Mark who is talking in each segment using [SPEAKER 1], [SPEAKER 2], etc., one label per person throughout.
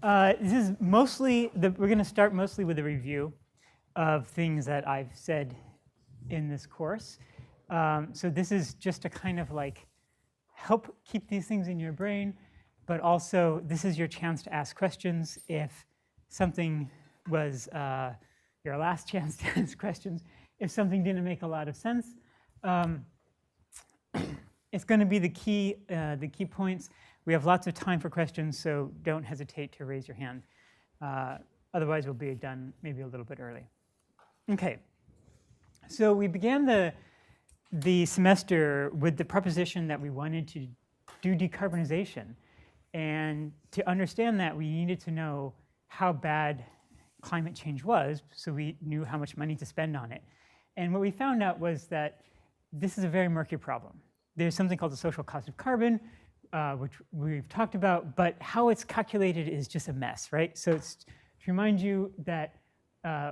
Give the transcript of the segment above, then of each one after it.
[SPEAKER 1] This is mostly, we're going to start mostly with a review of things that I've said in this course. So this is just to kind of like help keep these things in your brain, but also this is your chance to ask questions if something was your last chance to ask questions. If something didn't make a lot of sense, it's going to be the key points. We have lots of time for questions, so don't hesitate to raise your hand. Otherwise, we'll be done maybe a little bit early. Okay, so we began the semester with the proposition that we wanted to do decarbonization. And to understand that, we needed to know how bad climate change was, so we knew how much money to spend on it. And what we found out was that this is a very murky problem. There's something called the social cost of carbon, which we've talked about, but how it's calculated is just a mess, right? So it's to remind you that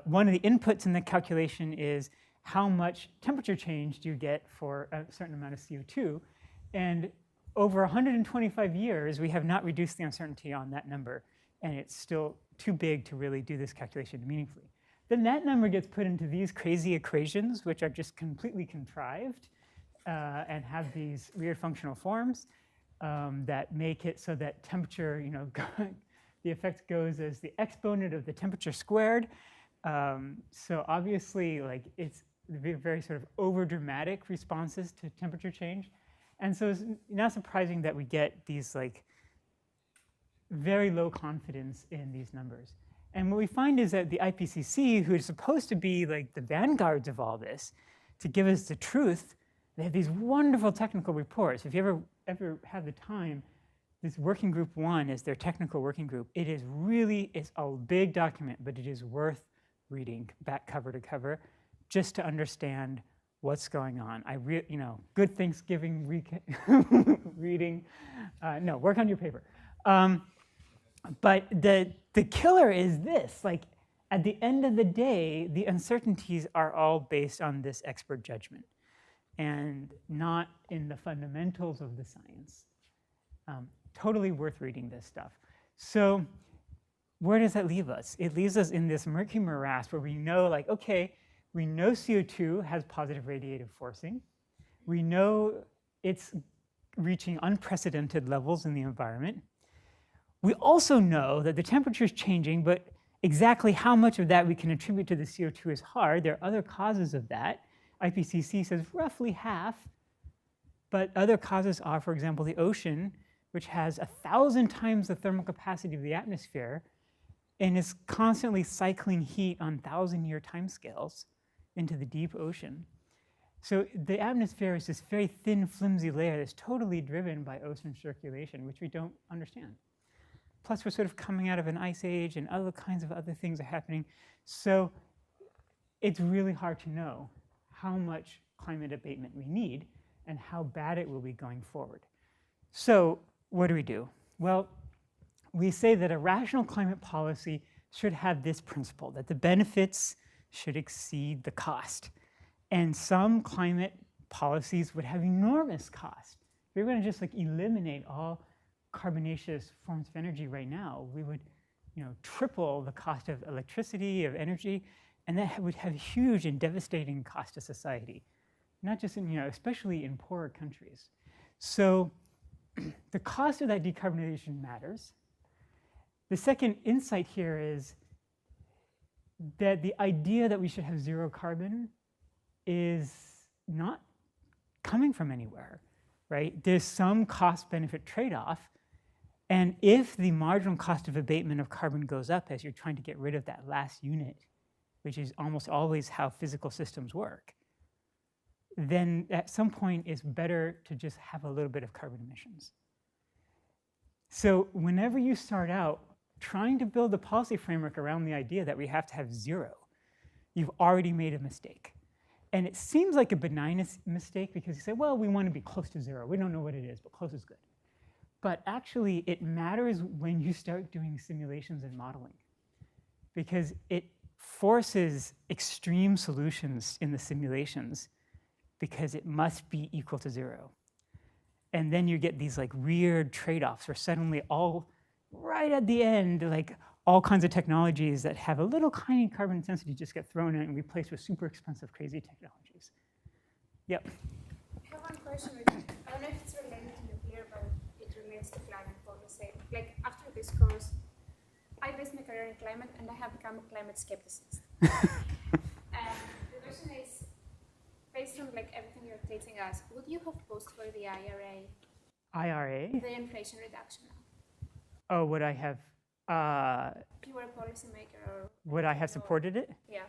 [SPEAKER 1] one of the inputs in the calculation is how much temperature change do you get for a certain amount of CO2. And over 125 years, we have not reduced the uncertainty on that number, and it's still too big to really do this calculation meaningfully. Then that number gets put into these crazy equations, which are just completely contrived and have these weird functional forms that make it so that temperature, the effect goes as the exponent of the temperature squared. So obviously, like, it's very sort of over-dramatic responses to temperature change. And so it's not surprising that we get these like very low confidence in these numbers. And what we find is that the IPCC, who is supposed to be like the vanguards of all this, to give us the truth, they have these wonderful technical reports. If you ever have the time, this working group 1 is their technical working group. It's a big document, but it is worth reading back cover to cover just to understand what's going on. Good Thanksgiving reading. No, work on your paper. But the killer is this, like, at the end of the day, the uncertainties are all based on this expert judgment and not in the fundamentals of the science. Totally worth reading this stuff. So where does that leave us? It leaves us in this murky morass where we know, like, okay, we know CO2 has positive radiative forcing. We know it's reaching unprecedented levels in the environment. We also know that the temperature is changing, but exactly how much of that we can attribute to the CO2 is hard. There are other causes of that. IPCC says roughly half, but other causes are, for example, the ocean, which has 1,000 times the thermal capacity of the atmosphere and is constantly cycling heat on 1,000-year timescales into the deep ocean. So the atmosphere is this very thin, flimsy layer that's totally driven by ocean circulation, which we don't understand. Plus, we're sort of coming out of an ice age, and other kinds of other things are happening. So it's really hard to know how much climate abatement we need and how bad it will be going forward. So what do? Well, we say that a rational climate policy should have this principle, that the benefits should exceed the cost. And some climate policies would have enormous cost. If we were going to just like eliminate all carbonaceous forms of energy right now, we would triple the cost of electricity, of energy, and that would have huge and devastating cost to society, not just in, especially in poorer countries. So the cost of that decarbonization matters. The second insight here is that the idea that we should have zero carbon is not coming from anywhere, right? There's some cost-benefit trade-off. And if the marginal cost of abatement of carbon goes up as you're trying to get rid of that last unit, which is almost always how physical systems work, then at some point it's better to just have a little bit of carbon emissions. So whenever you start out trying to build a policy framework around the idea that we have to have zero, you've already made a mistake. And it seems like a benign mistake because you say, well, we want to be close to zero. We don't know what it is, but close is good. But actually, it matters when you start doing simulations and modeling, because it forces extreme solutions in the simulations because it must be equal to zero. And then you get these like weird trade-offs where suddenly all right at the end, like all kinds of technologies that have a little tiny carbon intensity just get thrown in and replaced with super expensive, crazy technologies. Yep.
[SPEAKER 2] I have one question. I don't know if it's related to nuclear, but it relates to climate policy. Like after this course, I based my career in climate, and I have become a climate skepticist. And the question is, based on like everything you're teaching us, would you have pushed for the IRA?
[SPEAKER 1] IRA?
[SPEAKER 2] The Inflation Reduction Act.
[SPEAKER 1] Oh, would I have?
[SPEAKER 2] If you were a policymaker, or
[SPEAKER 1] would I have supported it?
[SPEAKER 2] Yeah.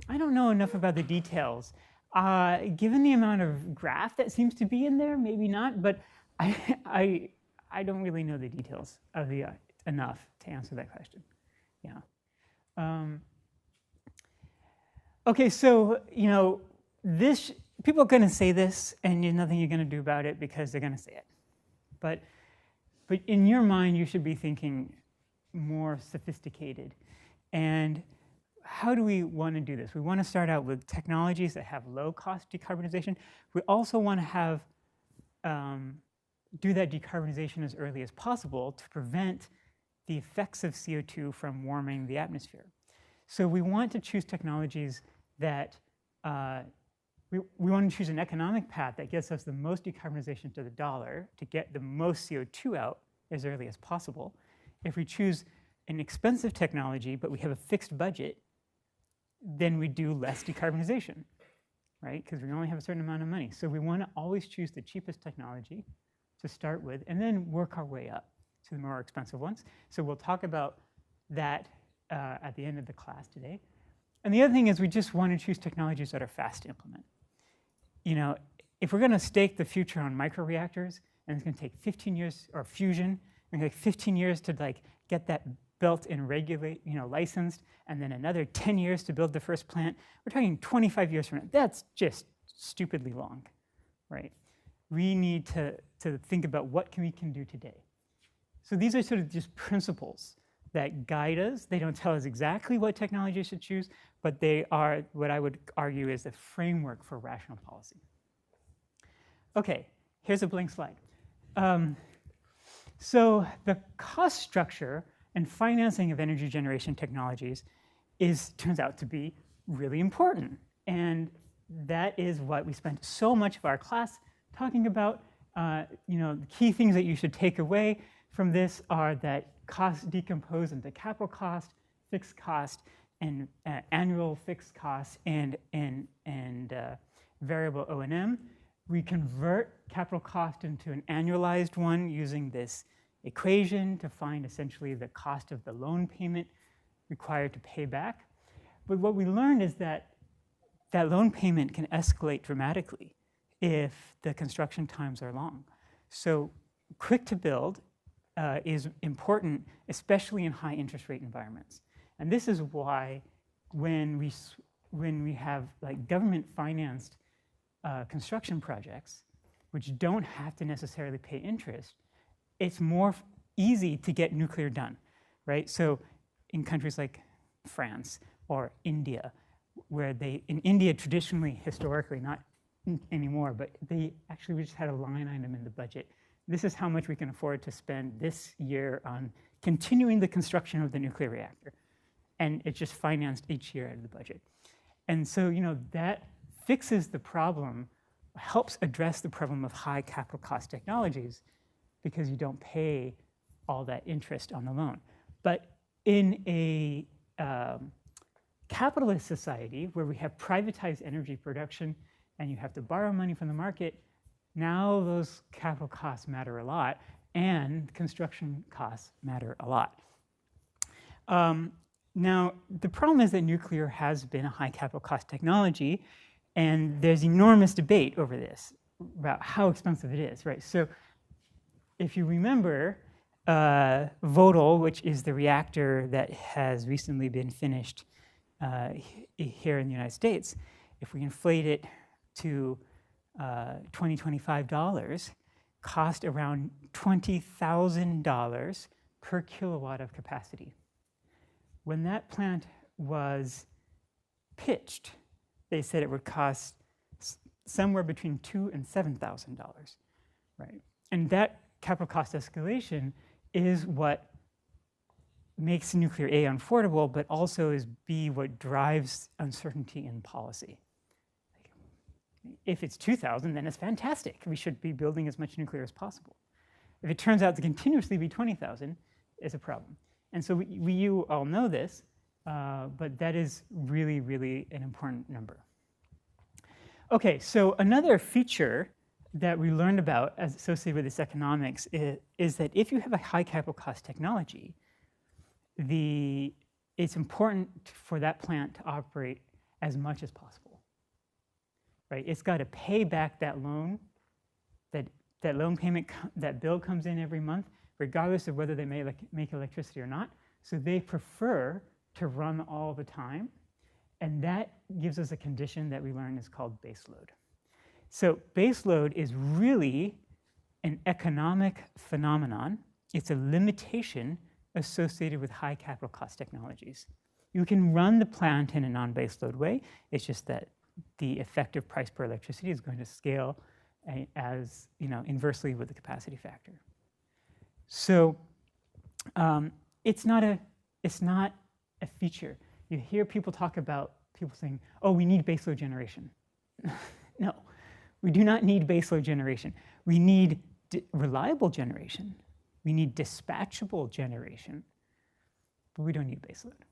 [SPEAKER 1] I don't know enough about the details. Given the amount of graph that seems to be in there, maybe not. But I don't really know the details of the enough to answer that question. Yeah. Okay, so this people are going to say this, and there's nothing you're going to do about it because they're going to say it. But in your mind, you should be thinking more sophisticated. And how do we want to do this? We want to start out with technologies that have low-cost decarbonization. We also want to have do that decarbonization as early as possible to prevent the effects of CO2 from warming the atmosphere. So we want to choose technologies that we want to choose an economic path that gets us the most decarbonization to the dollar to get the most CO2 out as early as possible. If we choose an expensive technology, but we have a fixed budget, then we do less decarbonization, right? Because we only have a certain amount of money. So we want to always choose the cheapest technology to start with, and then work our way up to the more expensive ones. So we'll talk about that at the end of the class today. And the other thing is we just want to choose technologies that are fast to implement. If we're going to stake the future on microreactors, and it's going to take 15 years, or fusion, and take 15 years to get that built and regulate, licensed, and then another 10 years to build the first plant, we're talking 25 years from now. That's just stupidly long, right? We need to think about what we can do today. So these are sort of just principles that guide us. They don't tell us exactly what technology we should choose, but they are what I would argue is the framework for rational policy. Okay, here's a blank slide. So the cost structure and financing of energy generation technologies turns out to be really important. And that is what we spent so much of our class talking about. The key things that you should take away from this are that costs decompose into capital cost, fixed cost, and annual fixed costs, and variable O&M. We convert capital cost into an annualized one using this equation to find essentially the cost of the loan payment required to pay back. But what we learned is that that loan payment can escalate dramatically if the construction times are long. So quick to build is important, especially in high interest rate environments. And this is why when we have government financed construction projects, which don't have to necessarily pay interest, it's more easy to get nuclear done, right? So in countries like France or India, where in India traditionally, historically, not anymore, but we just had a line item in the budget. This is how much we can afford to spend this year on continuing the construction of the nuclear reactor. And it's just financed each year out of the budget. And so, that fixes the problem, helps address the problem of high capital cost technologies because you don't pay all that interest on the loan. But in a capitalist society where we have privatized energy production and you have to borrow money from the market, now those capital costs matter a lot and construction costs matter a lot. Now, the problem is that nuclear has been a high capital cost technology, and there's enormous debate over this, about how expensive it is, right? So if you remember, Vodal, which is the reactor that has recently been finished here in the United States, if we inflate it to $25, cost around $20,000 per kilowatt of capacity. When that plant was pitched, they said it would cost somewhere between $2,000 and $7,000, right? And that capital cost escalation is what makes nuclear A unaffordable, but also is B what drives uncertainty in policy. If it's 2,000, then it's fantastic. We should be building as much nuclear as possible. If it turns out to continuously be 20,000, it's a problem. And so you all know this, but that is really, really an important number. Okay, so another feature that we learned about as associated with this economics is that if you have a high capital cost technology, it's important for that plant to operate as much as possible. Right? It's got to pay back that loan, that loan payment, that bill comes in every month, regardless of whether they make electricity or not. So they prefer to run all the time. And that gives us a condition that we learn is called baseload. So baseload is really an economic phenomenon. It's a limitation associated with high capital cost technologies. You can run the plant in a non-baseload way. It's just that the effective price per electricity is going to scale as inversely with the capacity factor. So it's not a feature. You hear people talk about saying, "Oh, we need baseload generation." No, we do not need baseload generation. We need reliable generation. We need dispatchable generation, but we don't need baseload.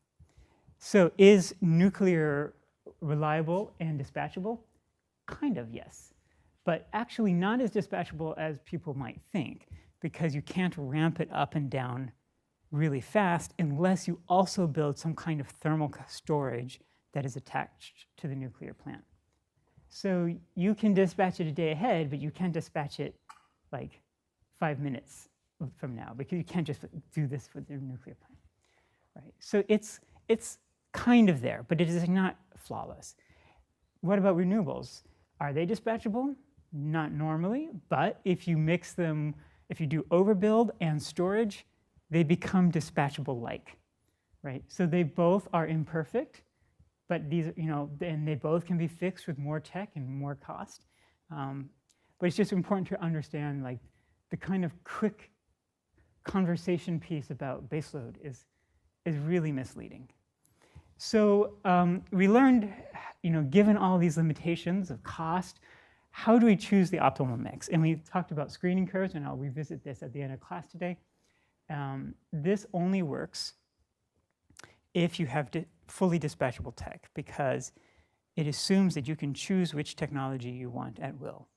[SPEAKER 1] So is nuclear reliable and dispatchable? Kind of, yes. But actually not as dispatchable as people might think, because you can't ramp it up and down really fast unless you also build some kind of thermal storage that is attached to the nuclear plant. So you can dispatch it a day ahead, but you can't dispatch it like 5 minutes from now, because you can't just do this with your nuclear plant, right? So it's kind of there, but it is not flawless. What about renewables? Are they dispatchable? Not normally, but if you mix them, if you do overbuild and storage, they become dispatchable-like, right? So they both are imperfect, but these, and they both can be fixed with more tech and more cost. But it's just important to understand, like, the kind of quick conversation piece about baseload is really misleading. So we learned, given all these limitations of cost, how do we choose the optimal mix? And we talked about screening curves, and I'll revisit this at the end of class today. This only works if you have fully dispatchable tech, because it assumes that you can choose which technology you want at will.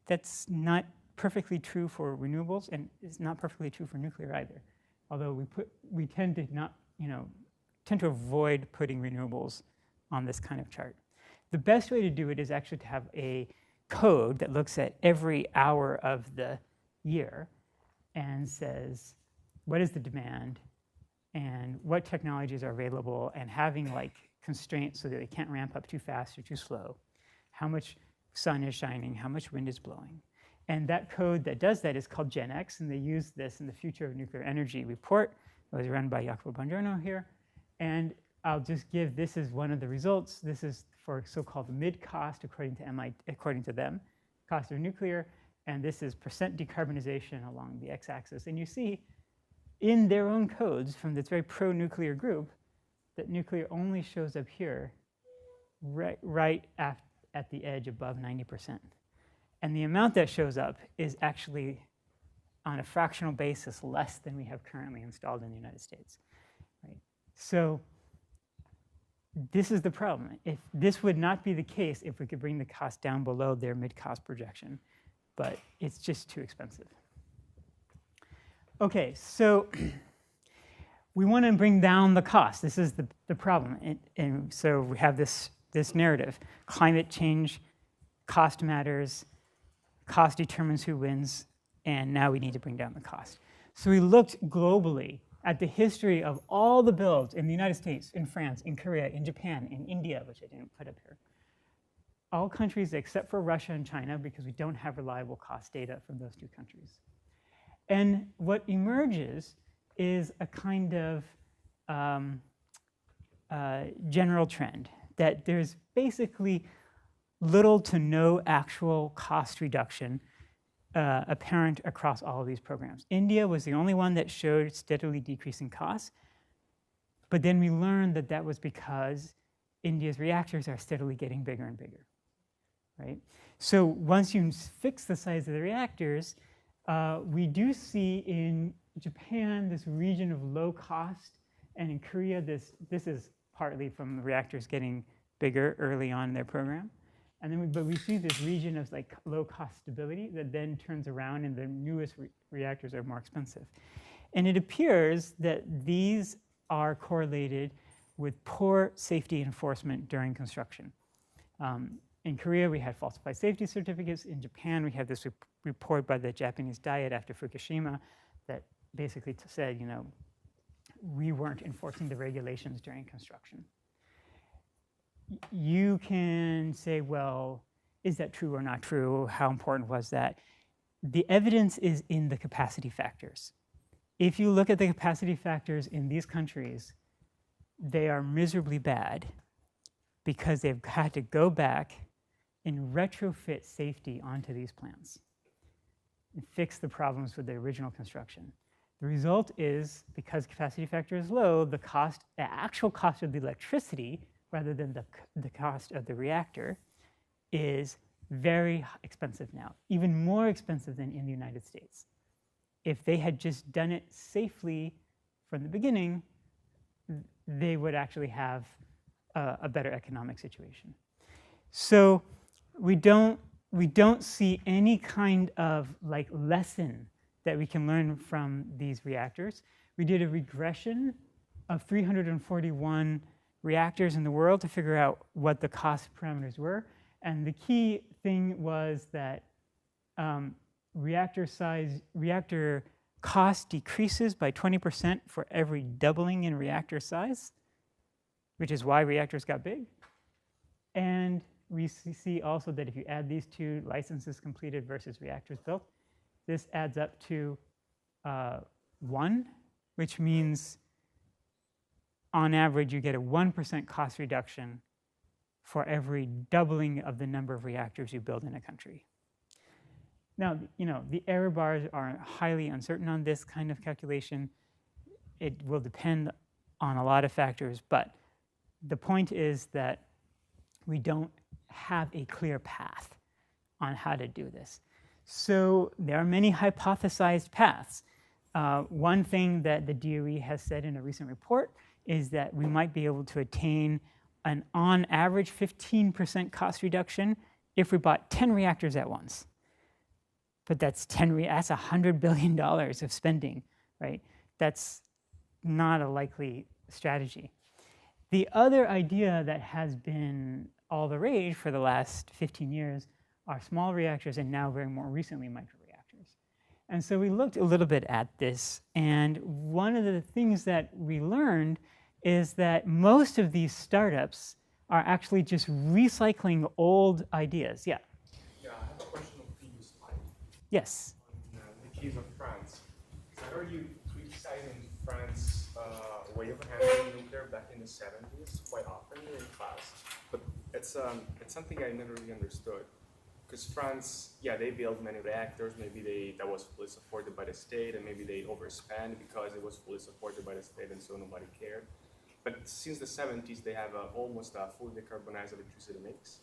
[SPEAKER 1] That's not perfectly true for renewables, and it's not perfectly true for nuclear either. Although we tend to avoid putting renewables on this kind of chart. The best way to do it is actually to have a code that looks at every hour of the year and says, what is the demand and what technologies are available, and having like constraints so that they can't ramp up too fast or too slow, how much sun is shining, how much wind is blowing. And that code that does that is called GenX, and they use this in the Future of Nuclear Energy report. It was run by Jacopo Bongiorno here. And I'll just give, this is one of the results. This is for so-called mid-cost, according to them, cost of nuclear. And this is percent decarbonization along the x-axis. And you see in their own codes from this very pro-nuclear group that nuclear only shows up here right at the edge above 90%. And the amount that shows up is actually, on a fractional basis, less than we have currently installed in the United States. Right? So this is the problem. If this would not be the case if we could bring the cost down below their mid-cost projection, but it's just too expensive. Okay, so we want to bring down the cost. This is the problem. And so we have this narrative. Climate change, cost matters, cost determines who wins, and now we need to bring down the cost. So we looked globally at the history of all the builds in the United States, in France, in Korea, in Japan, in India, which I didn't put up here. All countries except for Russia and China, because we don't have reliable cost data from those two countries. And what emerges is a kind of general trend that there's basically little to no actual cost reduction apparent across all of these programs. India was the only one that showed steadily decreasing costs, but then we learned that that was because India's reactors are steadily getting bigger and bigger, right? So once you fix the size of the reactors, we do see in Japan this region of low cost, and in Korea this is partly from the reactors getting bigger early on in their program. And then but we see this region of like low cost stability that then turns around and the newest reactors are more expensive. And it appears that these are correlated with poor safety enforcement during construction. In Korea, we had falsified safety certificates. In Japan, we had this report by the Japanese Diet after Fukushima that basically said, you know, we weren't enforcing the regulations during construction. You can say, well, is that true or not true? How important was that? The evidence is in the capacity factors. If you look at the capacity factors in these countries, they are miserably bad because they've had to go back and retrofit safety onto these plants and fix the problems with the original construction. The result is, because capacity factor is low, the actual cost of the electricity, rather than the cost of the reactor, is very expensive now, even more expensive than in the United States. If they had just done it safely from the beginning, they would actually have a better economic situation. So we don't see any kind of like lesson that we can learn from these reactors. We did a regression of 341 reactors in the world to figure out what the cost parameters were. And the key thing was that reactor cost decreases by 20% for every doubling in reactor size, which is why reactors got big. And we see also that if you add these two, licenses completed versus reactors built, this adds up to 1, which means on average you get a 1% cost reduction for every doubling of the number of reactors you build in a country. Now, you know, the error bars are highly uncertain on this kind of calculation. It will depend on a lot of factors, but the point is that we don't have a clear path on how to do this. So there are many hypothesized paths. One thing that the DOE has said in a recent report is that we might be able to attain an on average 15% cost reduction if we bought 10 reactors at once. But that's $100 billion of spending, right? That's not a likely strategy. The other idea that has been all the rage for the last 15 years are small reactors, and now very more recently microreactors. And so we looked a little bit at this, and one of the things that we learned is that most of these startups are actually just recycling old ideas. Yeah?
[SPEAKER 3] Yeah, I have a question on the previous slide.
[SPEAKER 1] Yes?
[SPEAKER 3] On the case of France. I heard you criticizing France's way of handling nuclear back in the 70s quite often in class. But it's something I never really understood. Because France, yeah, they built many reactors. Maybe that was fully supported by the state, and maybe they overspent because it was fully supported by the state, and so nobody cared. But since the 70s, they have almost a fully decarbonized electricity mix.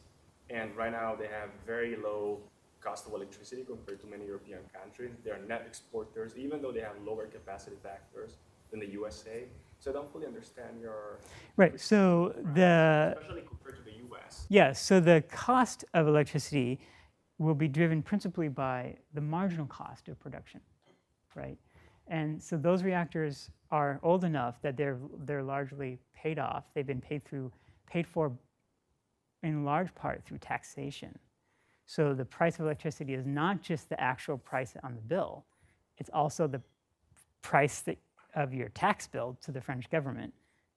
[SPEAKER 3] And right now, they have very low cost of electricity compared to many European countries. They are net exporters, even though they have lower capacity factors than the USA. So I don't fully understand your...
[SPEAKER 1] Right, so
[SPEAKER 3] especially compared to the US.
[SPEAKER 1] Yeah, so the cost of electricity will be driven principally by the marginal cost of production, right? And so those reactors are old enough that they're largely paid off. They've been paid for in large part through taxation. So the price of electricity is not just the actual price on the bill, it's also the price of your tax bill to the French government,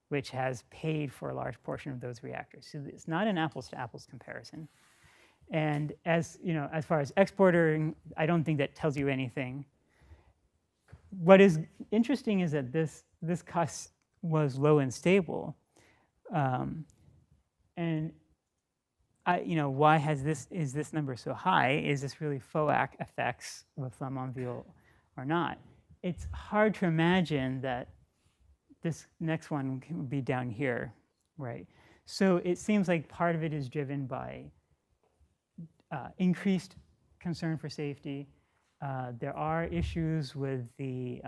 [SPEAKER 1] which has paid for a large portion of those reactors. So it's not an apples to apples comparison. And as far as exporting, I don't think that tells you anything. What is interesting is that this cost was low and stable. And why is this number so high? Is this really FOAC effects with Flamanville or not? It's hard to imagine that this next one can be down here, right? So it seems like part of it is driven by increased concern for safety. There are issues with the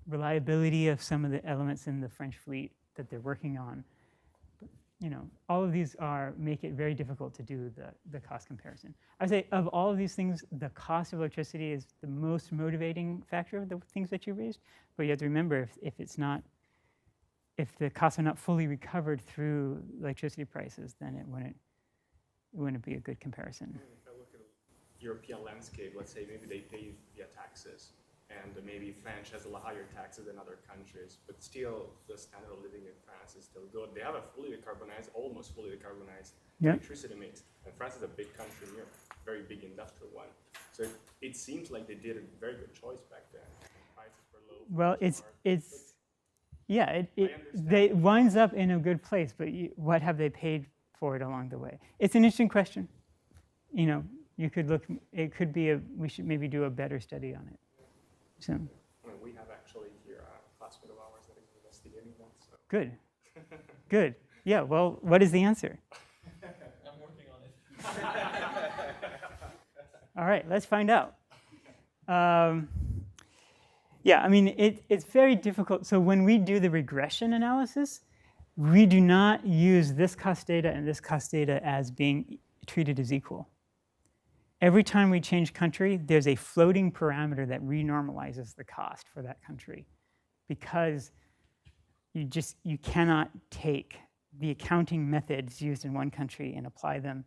[SPEAKER 1] reliability of some of the elements in the French fleet that they're working on. All of these make it very difficult to do the cost comparison. I say of all of these things, the cost of electricity is the most motivating factor of the things that you raised. But you have to remember, if the costs are not fully recovered through electricity prices, then it wouldn't be a good comparison.
[SPEAKER 3] If I look at the European landscape, let's say maybe they pay via taxes, and maybe France has a lot higher taxes than other countries, but still the standard of living in France is still good. They have a almost fully decarbonized electricity mix, and France is a big country here, very big industrial one. So it seems like they did a very good choice back then. Prices were low.
[SPEAKER 1] Well, it winds up in a good place, but what have they paid for it along the way? It's an interesting question. You could look. It could be we should maybe do a better study on it. So.
[SPEAKER 3] We have actually here a classmate of ours that is investigating that. So.
[SPEAKER 1] Good. Good. Yeah. Well, what is the answer?
[SPEAKER 4] I'm working on it.
[SPEAKER 1] All right. Let's find out. Yeah. I mean, it's very difficult. So when we do the regression analysis, we do not use this cost data and this cost data as being treated as equal. Every time we change country, there's a floating parameter that renormalizes the cost for that country, because you cannot take the accounting methods used in one country and apply them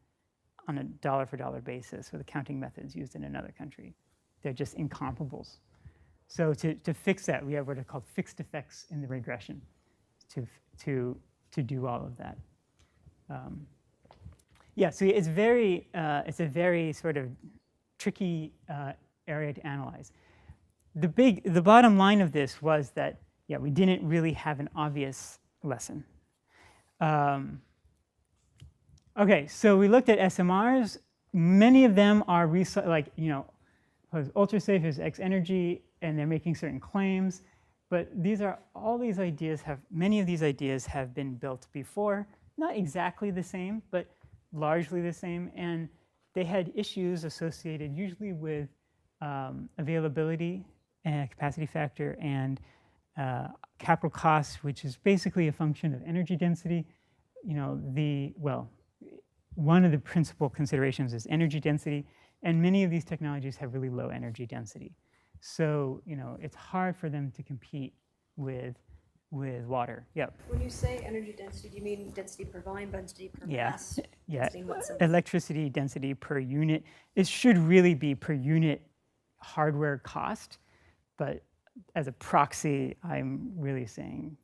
[SPEAKER 1] on a dollar for dollar basis with accounting methods used in another country. They're just incomparables. So to fix that, we have what are called fixed effects in the regression to do all of that. Yeah, so it's a very sort of tricky area to analyze. The bottom line of this was that, yeah, we didn't really have an obvious lesson. Okay, so we looked at SMRs. Many of them are ultra safe is X energy, and they're making certain claims. But many of these ideas have been built before, not exactly the same, but largely the same, and they had issues associated usually with availability and capacity factor and capital costs, which is basically a function of energy density. One of the principal considerations is energy density, and many of these technologies have really low energy density. So it's hard for them to compete with water. Yep.
[SPEAKER 5] When you say energy density, do you mean density per volume, density per mass?
[SPEAKER 1] Yeah. Electricity density per unit. It should really be per unit hardware cost, but as a proxy, I'm really saying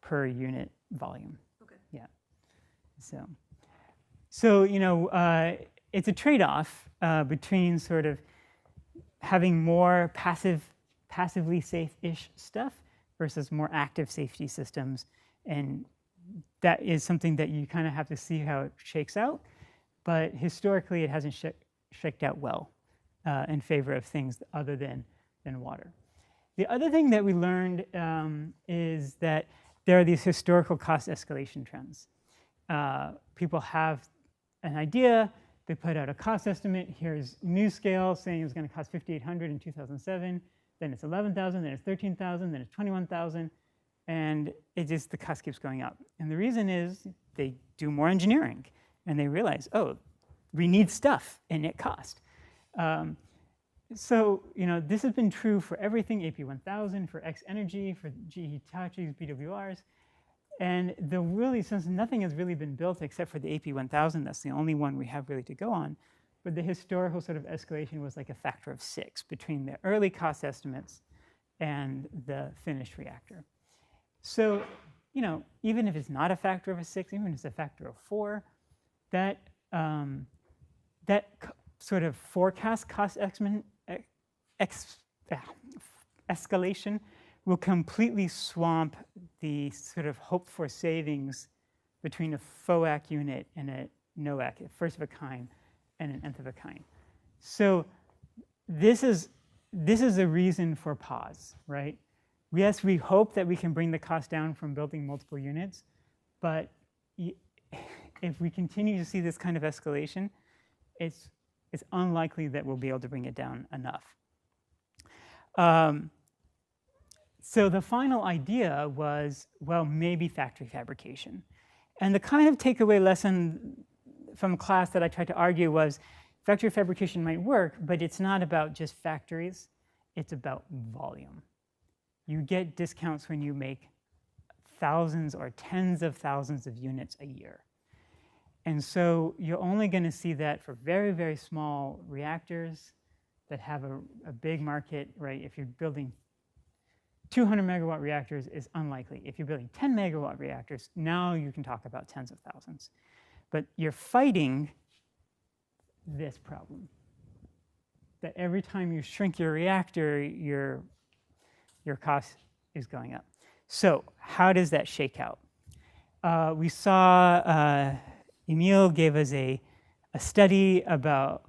[SPEAKER 1] per unit volume.
[SPEAKER 5] Okay.
[SPEAKER 1] Yeah. So it's a trade-off between sort of having more passively safe-ish stuff versus more active safety systems. And that is something that you kind of have to see how it shakes out. But historically, it hasn't shaked out well in favor of things other than water. The other thing that we learned is that there are these historical cost escalation trends. People have an idea, they put out a cost estimate. Here's NewScale saying it was going to cost $5,800 in 2007. Then it's 11,000, then it's 13,000, then it's 21,000, and the cost keeps going up. And the reason is they do more engineering, and they realize, oh, we need stuff, and it costs. So this has been true for everything, AP1000, for X Energy, for GE Hitachi's BWRs, and since nothing has really been built except for the AP1000, that's the only one we have really to go on. But the historical sort of escalation was like a factor of 6 between the early cost estimates and the finished reactor. So, even if it's not a factor of 6, even if it's a factor of 4, that sort of forecast cost escalation will completely swamp the sort of hoped for savings between a FOAC unit and a NOAC, a first of a kind and an nth of a kind. So this is a reason for pause, right? Yes, we hope that we can bring the cost down from building multiple units, but if we continue to see this kind of escalation, it's unlikely that we'll be able to bring it down enough. So the final idea was, well, maybe factory fabrication. And the kind of takeaway lesson from class that I tried to argue was factory fabrication might work, but it's not about just factories, it's about volume. You get discounts when you make thousands or tens of thousands of units a year. And so you're only going to see that for very, very small reactors that have a big market, right? If you're building 200 megawatt reactors is unlikely. If you're building 10 megawatt reactors, now you can talk about tens of thousands. But you're fighting this problem, that every time you shrink your reactor, your cost is going up. So how does that shake out? We saw Emil gave us a study about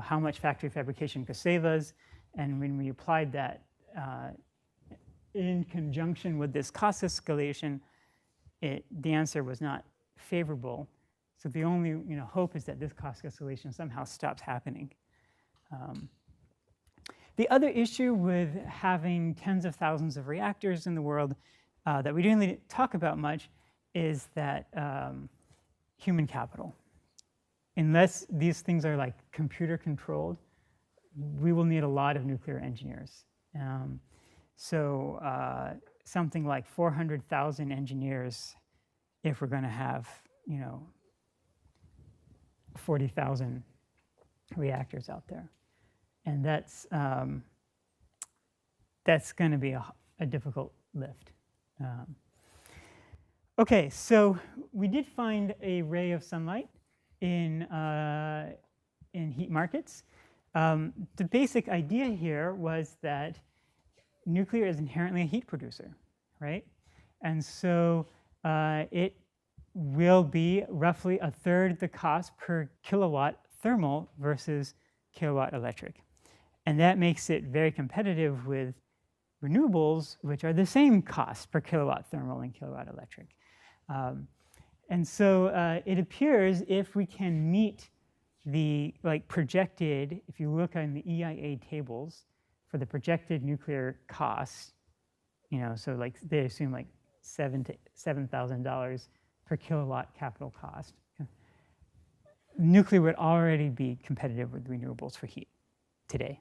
[SPEAKER 1] how much factory fabrication could save us, and when we applied that in conjunction with this cost escalation, the answer was not favorable. So the only hope is that this cost escalation somehow stops happening. The other issue with having tens of thousands of reactors in the world that we didn't really talk about much is that human capital. Unless these things are like computer controlled, we will need a lot of nuclear engineers. So something like 400,000 engineers if we're going to have 40,000 reactors out there. And that's going to be a difficult lift. Okay, so we did find a ray of sunlight in heat markets. The basic idea here was that nuclear is inherently a heat producer, right? And so it will be roughly a third the cost per kilowatt thermal versus kilowatt electric. And that makes it very competitive with renewables, which are the same cost per kilowatt thermal and kilowatt electric. And so it appears if we can meet the projected, if you look on the EIA tables for the projected nuclear costs, so they assume $7,000 per kilowatt capital cost. Nuclear would already be competitive with renewables for heat today.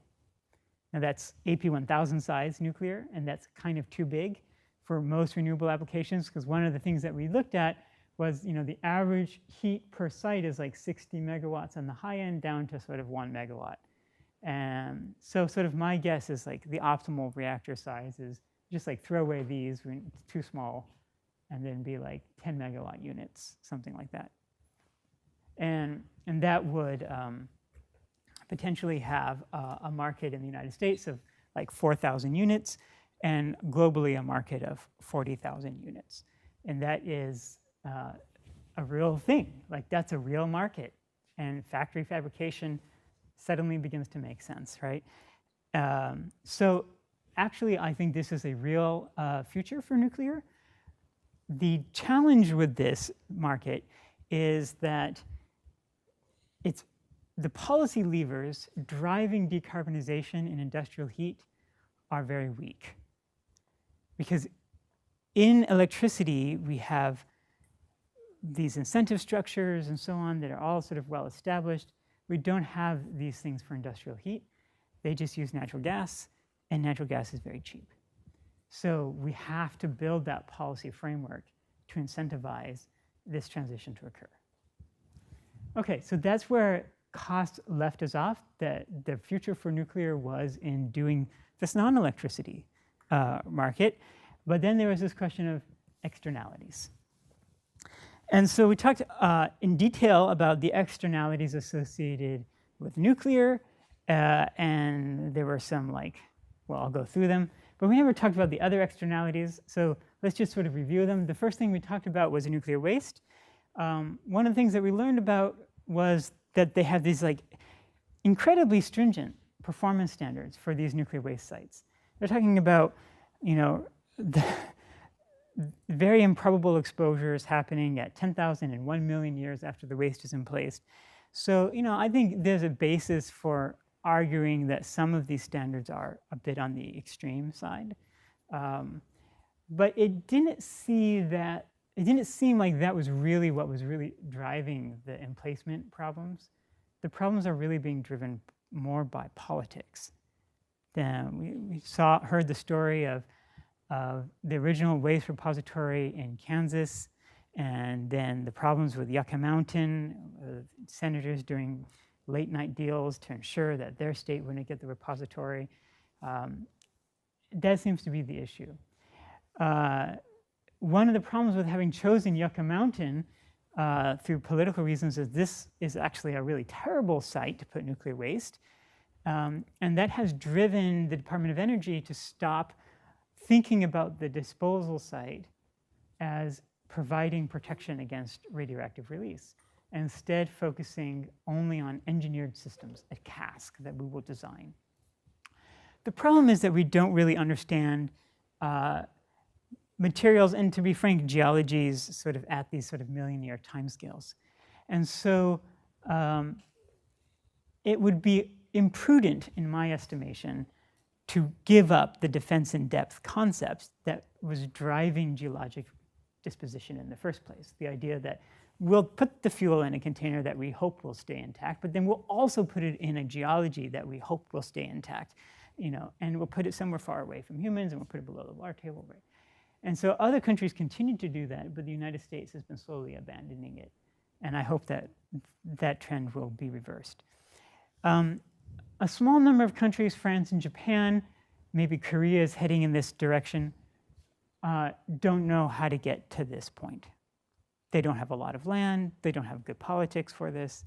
[SPEAKER 1] Now that's AP1000 size nuclear, and that's kind of too big for most renewable applications, because one of the things that we looked at was the average heat per site is like 60 megawatts on the high end down to sort of 1 megawatt. And so sort of my guess is the optimal reactor size is just throw away these when it's too small, and then be 10 megawatt units, something like that. And that would potentially have a market in the United States of 4,000 units, and globally a market of 40,000 units. And that is a real thing. That's a real market. And factory fabrication suddenly begins to make sense, right? So actually, I think this is a real future for nuclear. The challenge with this market is that the policy levers driving decarbonization in industrial heat are very weak. Because in electricity, we have these incentive structures and so on that are all sort of well established. We don't have these things for industrial heat. They just use natural gas, and natural gas is very cheap. So we have to build that policy framework to incentivize this transition to occur. Okay, so that's where cost left us off. The future for nuclear was in doing this non-electricity market. But then there was this question of externalities. And so we talked in detail about the externalities associated with nuclear. And there were some well, I'll go through them. But we never talked about the other externalities. So let's just sort of review them. The first thing we talked about was nuclear waste. one of the things that we learned about was that they have these like incredibly stringent performance standards for these nuclear waste sites. They're talking about, the very improbable exposures happening at 10,000 and 1 million years after the waste is in place. So, I think there's a basis for arguing that some of these standards are a bit on the extreme side. But it didn't seem like that was really what was really driving the emplacement problems. The problems are really being driven more by politics. Then we heard the story of the original waste repository in Kansas, and then the problems with Yucca Mountain, senators doing late night deals to ensure that their state wouldn't get the repository. That seems to be the issue. One of the problems with having chosen Yucca Mountain through political reasons is this is actually a really terrible site to put nuclear waste. And that has driven the Department of Energy to stop thinking about the disposal site as providing protection against radioactive release, and instead focusing only on engineered systems, a cask that we will design. The problem is that we don't really understand materials, and to be frank, geologies sort of at these sort of million-year timescales. And so it would be imprudent, in my estimation, to give up the defense in depth concepts that was driving geologic disposition in the first place. The idea that we'll put the fuel in a container that we hope will stay intact, but then we'll also put it in a geology that we hope will stay intact, and we'll put it somewhere far away from humans, and we'll put it below the water table, right? And so other countries continue to do that, but the United States has been slowly abandoning it. And I hope that that trend will be reversed. A small number of countries, France and Japan, maybe Korea is heading in this direction, don't know how to get to this point. They don't have a lot of land. They don't have good politics for this.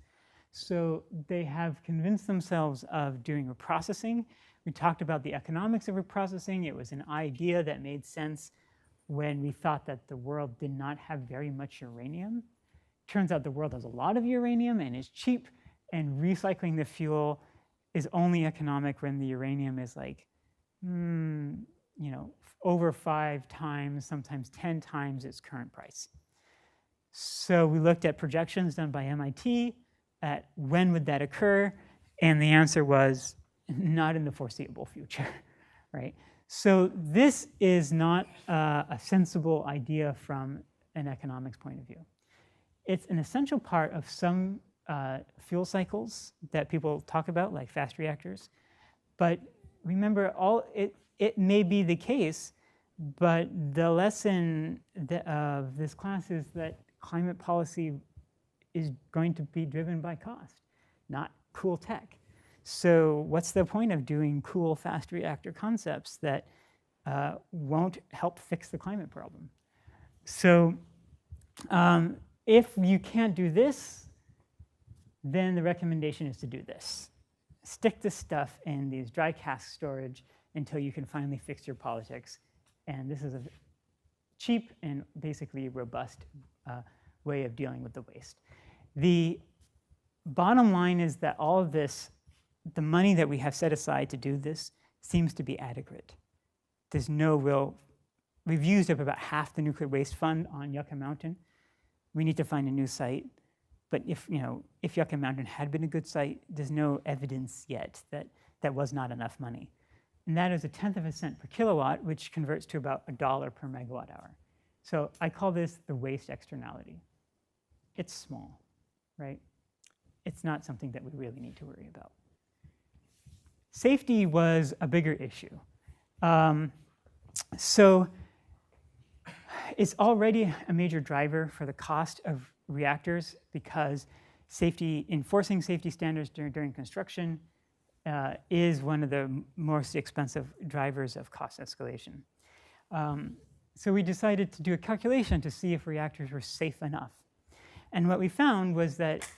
[SPEAKER 1] So they have convinced themselves of doing reprocessing. We talked about the economics of reprocessing. It was an idea that made sense when we thought that the world did not have very much uranium. Turns out the world has a lot of uranium and is cheap, and recycling the fuel is only economic when the uranium is like, over 5 times, sometimes 10 times its current price. So we looked at projections done by MIT at when would that occur, and the answer was not in the foreseeable future, right? So this is not a sensible idea from an economics point of view. It's an essential part of some fuel cycles that people talk about, like fast reactors. But remember, it may be the case, but the lesson of this class is that climate policy is going to be driven by cost, not cool tech. So what's the point of doing cool fast reactor concepts that won't help fix the climate problem? So if you can't do this, then the recommendation is to do this. Stick this stuff in these dry cask storage until you can finally fix your politics. And this is a cheap and basically robust way of dealing with the waste. The bottom line is that all of this, the money that we have set aside to do this, seems to be adequate. There's no real, we've used up about half the nuclear waste fund on Yucca Mountain. We need to find a new site. But if Yucca Mountain had been a good site, there's no evidence yet that that was not enough money. And that is 1/10 of a cent per kilowatt, which converts to about $1 per megawatt hour. So I call this the waste externality. It's small, right? It's not something that we really need to worry about. Safety was a bigger issue. So it's already a major driver for the cost of reactors because enforcing safety standards during construction is one of the most expensive drivers of cost escalation. So we decided to do a calculation to see if reactors were safe enough. And what we found was that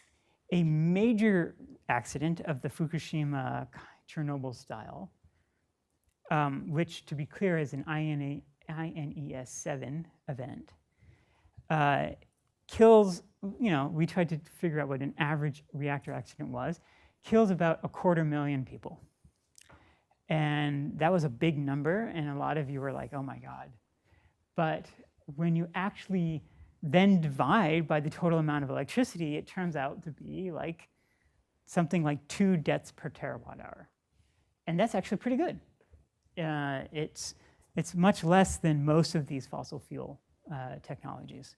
[SPEAKER 1] a major accident of the Fukushima Chernobyl style, which to be clear is an INES 7 event, kills, we tried to figure out what an average reactor accident was, kills about 250,000 people. And that was a big number, and a lot of you were like, oh my God. But when you actually then divide by the total amount of electricity, it turns out to be like something like 2 deaths per terawatt hour. And that's actually pretty good. It's much less than most of these fossil fuel technologies.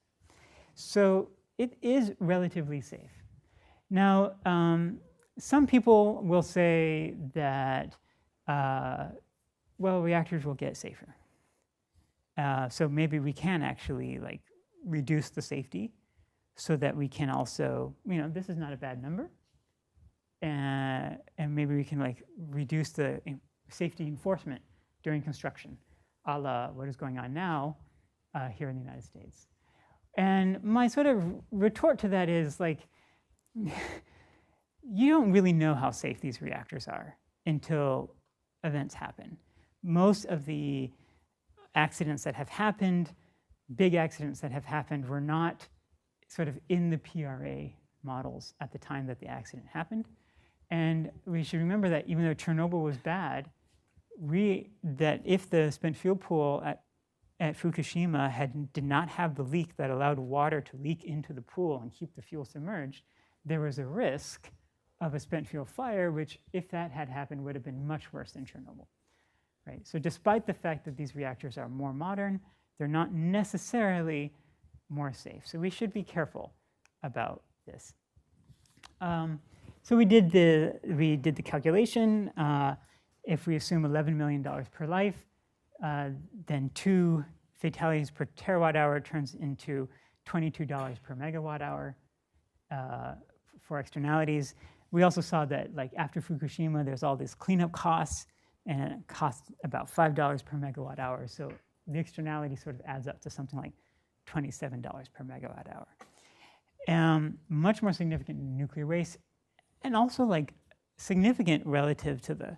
[SPEAKER 1] So it is relatively safe. Now, some people will say that, well, reactors will get safer. So maybe we can actually like reduce the safety so that we can also, this is not a bad number. And maybe we can like reduce the safety enforcement during construction, a la what is going on now here in the United States. And my sort of retort to that is like, you don't really know how safe these reactors are until events happen. Most of the accidents that have happened, big accidents that have happened, were not sort of in the PRA models at the time that the accident happened. And we should remember that even though Chernobyl was bad, that if the spent fuel pool at Fukushima did not have the leak that allowed water to leak into the pool and keep the fuel submerged, there was a risk of a spent fuel fire, which, if that had happened, would have been much worse than Chernobyl. Right? So despite the fact that these reactors are more modern, they're not necessarily more safe. So we should be careful about this. So we did the calculation. If we assume $11 million per life, then 2 fatalities per terawatt hour turns into $22 per megawatt hour for externalities. We also saw that like after Fukushima, there's all these cleanup costs, and it costs about $5 per megawatt hour. So the externality sort of adds up to something like $27 per megawatt hour. Much more significant in nuclear waste, and also like significant relative to the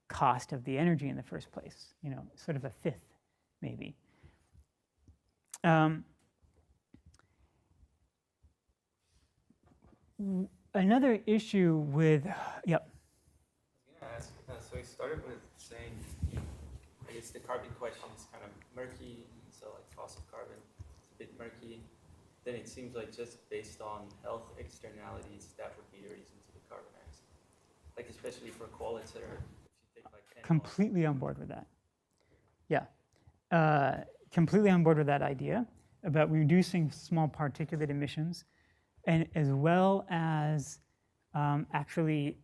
[SPEAKER 1] cost of the energy in the first place, sort of a fifth, maybe. Another issue with, yep.
[SPEAKER 4] I was going to ask, so I started with saying, I guess the carbon question is kind of murky, so like fossil carbon, it's a bit murky. Then it seems like just based on health externalities, that would be the reason to decarbonize. Like especially for qualitative, if you take like 10
[SPEAKER 1] completely on board with that. Yeah, completely on board with that idea about reducing small particulate emissions, and as well as actually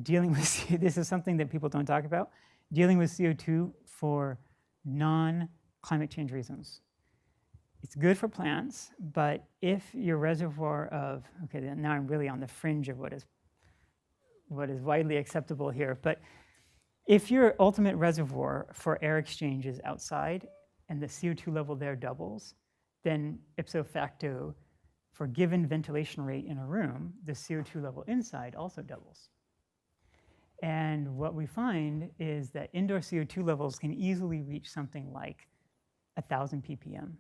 [SPEAKER 1] dealing with, this is something that people don't talk about, dealing with CO2 for non-climate change reasons. It's good for plants, but if your reservoir of, okay, now I'm really on the fringe of what is widely acceptable here, but if your ultimate reservoir for air exchange is outside and the CO2 level there doubles, then ipso facto, for given ventilation rate in a room, the CO2 level inside also doubles. And what we find is that indoor CO2 levels can easily reach something like 1,000 ppm.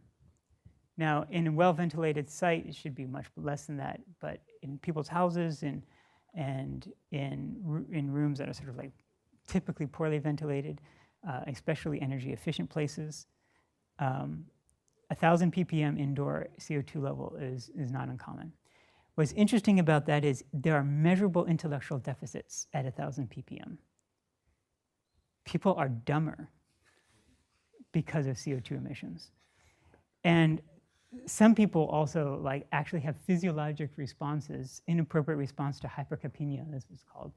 [SPEAKER 1] Now, in a well-ventilated site, it should be much less than that, but in people's houses and in rooms that are sort of like typically poorly ventilated, especially energy-efficient places, 1,000 ppm indoor CO2 level is not uncommon. What's interesting about that is there are measurable intellectual deficits at 1,000 ppm. People are dumber because of CO2 emissions. And some people also like actually have physiologic responses, inappropriate response to hypercapnia, this was called,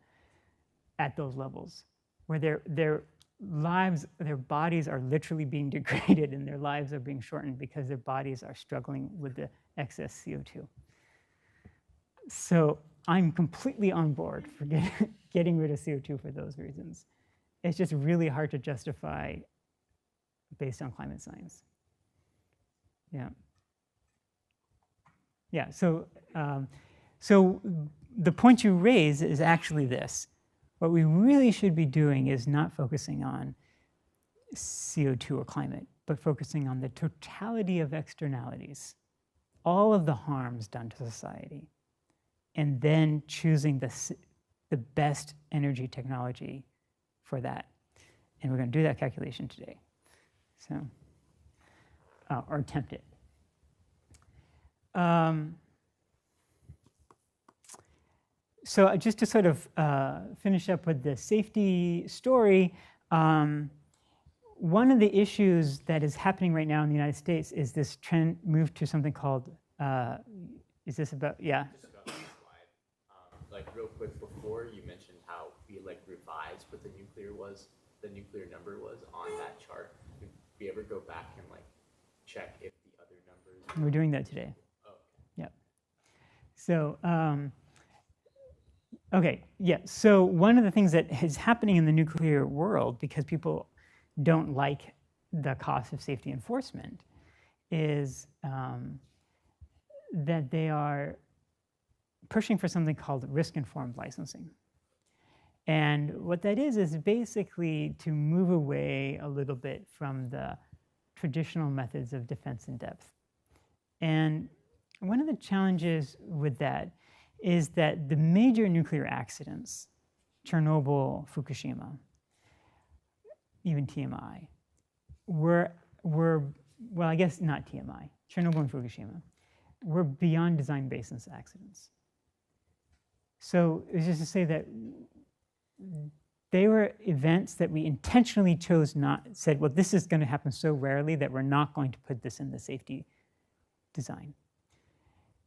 [SPEAKER 1] at those levels, where their lives, their bodies are literally being degraded and their lives are being shortened because their bodies are struggling with the excess CO2. So I'm completely on board for getting rid of CO2 for those reasons. It's just really hard to justify based on climate science. Yeah. Yeah, so the point you raise is actually this. What we really should be doing is not focusing on CO2 or climate, but focusing on the totality of externalities, all of the harms done to society and then choosing the best energy technology for that. And we're going to do that calculation today. So, or attempt it. So just to sort of finish up with the safety story, one of the issues that is happening right now in the United States is this trend move to something called, is this about, yeah?
[SPEAKER 6] Just about that slide. Like real quick before, you mentioned how we like revised what the nuclear number was on that chart. Did we ever go back and like check if the other numbers?
[SPEAKER 1] We're doing that today.
[SPEAKER 6] Oh, okay.
[SPEAKER 1] Yep. So, okay, yeah. So one of the things that is happening in the nuclear world, because people don't like the cost of safety enforcement, is that they are pushing for something called risk-informed licensing. And what that is basically to move away a little bit from the traditional methods of defense in depth. And one of the challenges with that is that the major nuclear accidents, Chernobyl, Fukushima, even TMI, were well, I guess not TMI, Chernobyl and Fukushima, were beyond design basis accidents. So it's just to say that they were events that we intentionally chose not, said, well, this is going to happen so rarely that we're not going to put this in the safety design.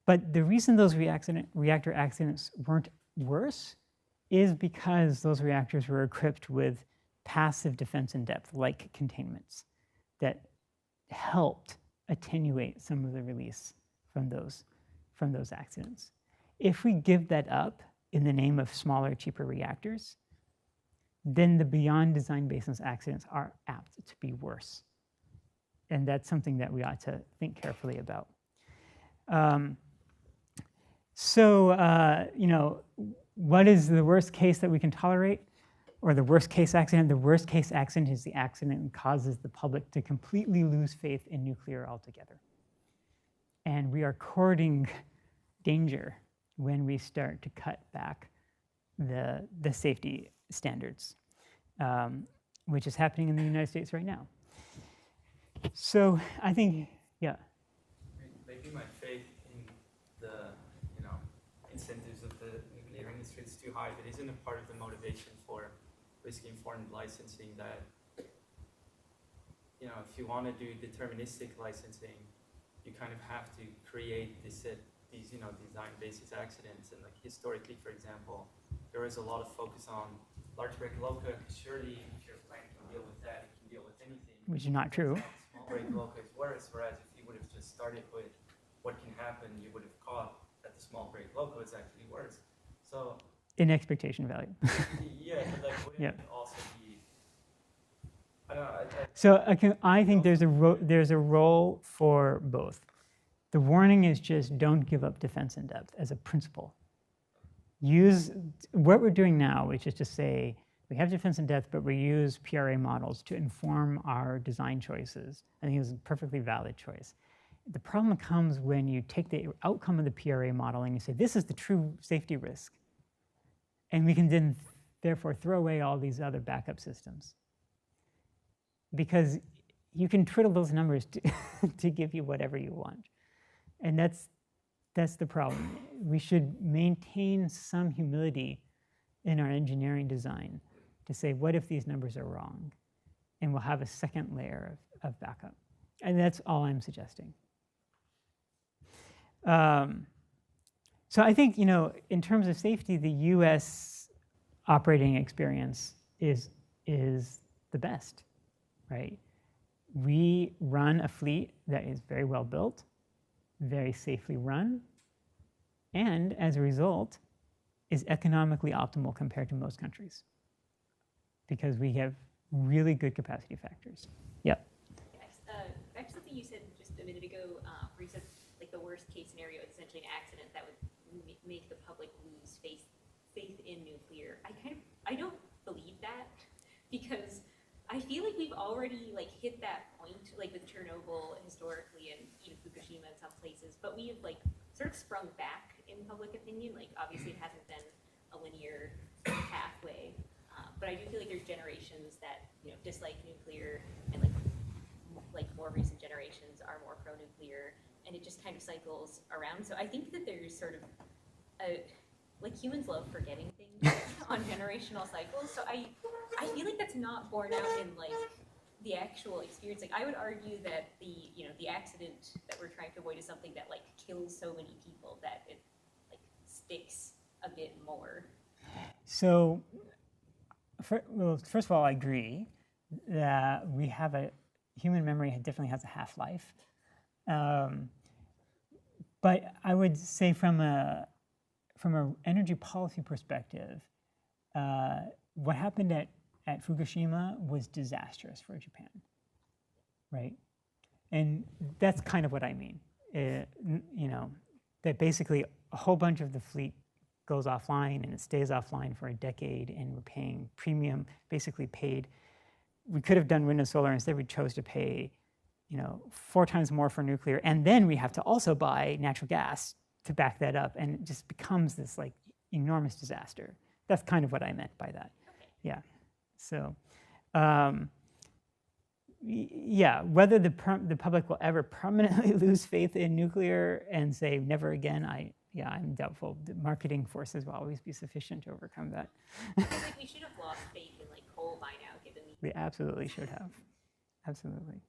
[SPEAKER 1] But the reason those reactor accidents weren't worse is because those reactors were equipped with passive defense in depth, like containments, that helped attenuate some of the release from those accidents. If we give that up in the name of smaller, cheaper reactors, then the beyond design basis accidents are apt to be worse. And that's something that we ought to think carefully about. You know, what is the worst case that we can tolerate? Or the worst case accident? The worst case accident is the accident that causes the public to completely lose faith in nuclear altogether. And we are courting danger when we start to cut back the safety standards, which is happening in the United States right now. So I think, yeah.
[SPEAKER 4] Maybe my faith in the incentives of the nuclear industry is too high, but isn't a part of the motivation for risk-informed licensing that, if you want to do deterministic licensing, you kind of have to create these design basis accidents. And like historically, for example, there was a lot of focus on large break loca. Surely, if your plant can deal with that, it can deal with anything.
[SPEAKER 1] Which is not true.
[SPEAKER 4] Small break loca is worse. Whereas if you would have just started with what can happen, you would have caught that the small break loca is actually worse. So.
[SPEAKER 1] In expectation value.
[SPEAKER 4] Yeah, but like, wouldn't it also be? I don't know.
[SPEAKER 1] So I think there's a role for both. The warning is just don't give up defense in depth as a principle. Use what we're doing now, which is to say we have defense in depth, but we use PRA models to inform our design choices. I think it's a perfectly valid choice. The problem comes when you take the outcome of the PRA model and you say, this is the true safety risk. And we can then, therefore, throw away all these other backup systems. Because you can twiddle those numbers to give you whatever you want. And that's the problem. We should maintain some humility in our engineering design to say, what if these numbers are wrong? And we'll have a second layer of backup. And that's all I'm suggesting. So I think, in terms of safety, the US operating experience is the best, right? We run a fleet that is very well built, very safely run, and as a result, is economically optimal compared to most countries because we have really good capacity factors. Yep.
[SPEAKER 5] Back to something you said just a minute ago, where you said like the worst case scenario is essentially an accident that would make the public lose faith in nuclear. I don't believe that because I feel like we've already hit that point, like with Chernobyl historically and even Fukushima in some places, but we have like sort of sprung back in public opinion. Like obviously it hasn't been a linear pathway, but I do feel like there's generations that dislike nuclear, and like more recent generations are more pro-nuclear, and it just kind of cycles around. So I think that there's sort of like humans love forgetting things on generational cycles. So I feel like that's not borne out in like the actual experience. Like I would argue that the accident that we're trying to avoid is something that like kills so many people that it like sticks a bit more.
[SPEAKER 1] So, well, first of all, I agree that we have human memory definitely has a half-life. But I would say from an energy policy perspective, what happened at Fukushima was disastrous for Japan, right? And that's kind of what I mean. That basically a whole bunch of the fleet goes offline and it stays offline for a decade, and we're paying premium, basically paid. We could have done wind and solar, instead we chose to pay 4 times more for nuclear, and then we have to also buy natural gas to back that up, and it just becomes this like enormous disaster. That's kind of what I meant by that.
[SPEAKER 5] Okay.
[SPEAKER 1] Yeah. So, yeah, whether the public will ever permanently lose faith in nuclear and say never again, I'm doubtful. The marketing forces will always be sufficient to overcome that.
[SPEAKER 5] I feel like we should have lost faith in like coal by now, given the.
[SPEAKER 1] We absolutely should have. Absolutely.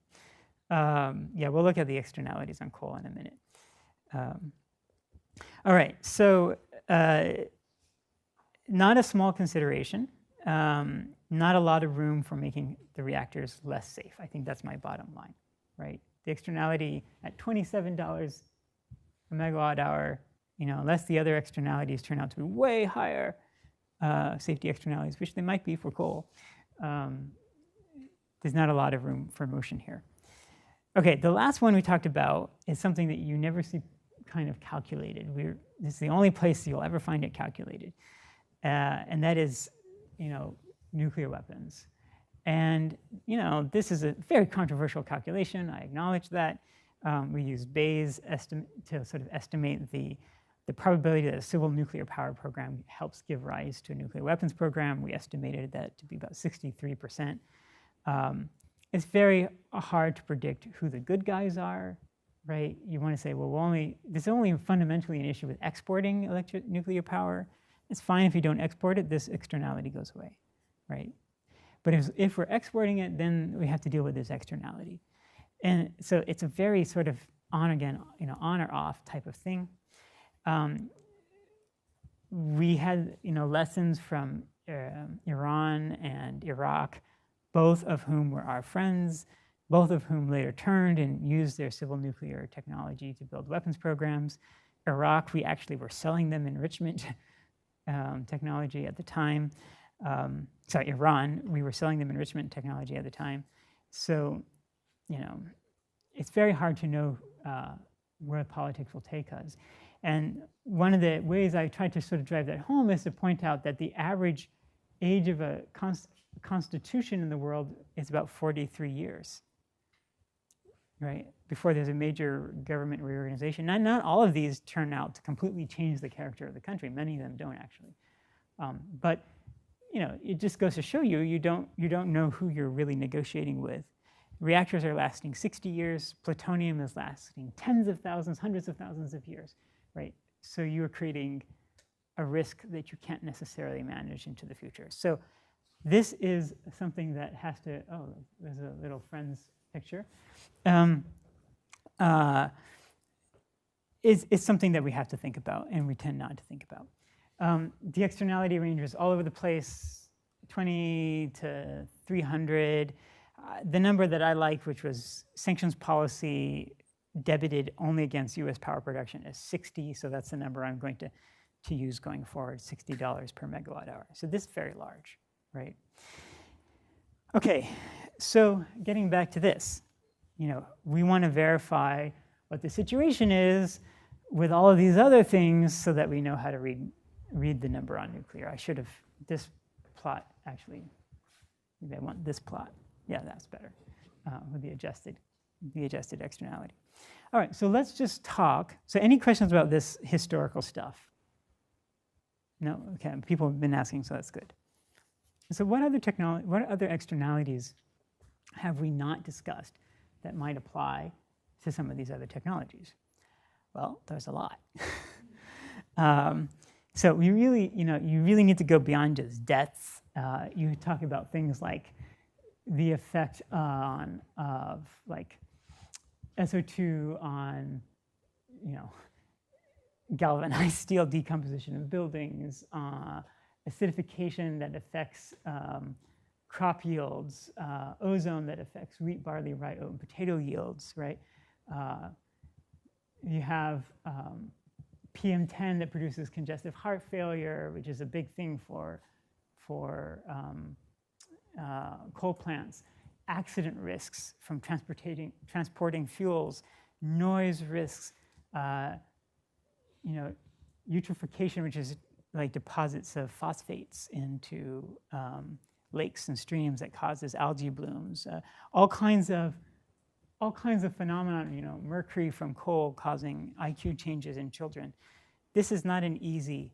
[SPEAKER 1] Yeah, we'll look at the externalities on coal in a minute. All right, so not a small consideration. Not a lot of room for making the reactors less safe. I think that's my bottom line, right? The externality at $27 a megawatt hour, unless the other externalities turn out to be way higher safety externalities, which they might be for coal, there's not a lot of room for motion here. Okay, the last one we talked about is something that you never see kind of calculated. This is the only place you'll ever find it calculated, and that is, nuclear weapons. And this is a very controversial calculation. I acknowledge that. We use Bayes' estimate to sort of estimate the probability that a civil nuclear power program helps give rise to a nuclear weapons program. We estimated that to be about 63%. It's very hard to predict who the good guys are, right? You want to say, well, there's only fundamentally an issue with exporting nuclear power. It's fine if you don't export it, this externality goes away, right? But if we're exporting it, then we have to deal with this externality. And so it's a very sort of on or off type of thing. We had lessons from Iran and Iraq, both of whom were our friends, both of whom later turned and used their civil nuclear technology to build weapons programs. Iraq, we actually were selling them enrichment technology at the time. Iran, we were selling them enrichment technology at the time. So, it's very hard to know where politics will take us. And one of the ways I tried to sort of drive that home is to point out that the average age of a constitution in the world is about 43 years, right? Before there's a major government reorganization. Not all of these turn out to completely change the character of the country. Many of them don't actually. But it just goes to show you don't know who you're really negotiating with. Reactors are lasting 60 years. Plutonium is lasting tens of thousands, hundreds of thousands of years, right? So you're creating a risk that you can't necessarily manage into the future. So this is something that has to, there's a little friend's picture. It's something that we have to think about, and we tend not to think about. The externality range is all over the place, 20 to 300. The number that I liked, which was sanctions policy debited only against US power production, is 60. So that's the number I'm going to use going forward, $60 per megawatt hour. So this is very large, right? Okay, so getting back to this, we want to verify what the situation is with all of these other things so that we know how to read the number on nuclear. I should have, this plot actually, maybe I want this plot. Yeah, that's better with the adjusted externality. All right, so let's just talk. So any questions about this historical stuff? No? Okay, people have been asking, so that's good. So what other externalities have we not discussed that might apply to some of these other technologies? Well, there's a lot. So we really, you really need to go beyond just deaths. You talk about things like the effect of like SO2 on, galvanized steel decomposition of buildings, acidification that affects crop yields, ozone that affects wheat, barley, rye, oat, and potato yields, right? You have PM10 that produces congestive heart failure, which is a big thing for coal plants. Accident risks from transporting fuels, noise risks, eutrophication, which is like deposits of phosphates into lakes and streams that causes algae blooms, all kinds of phenomena, mercury from coal causing IQ changes in children. This is not an easy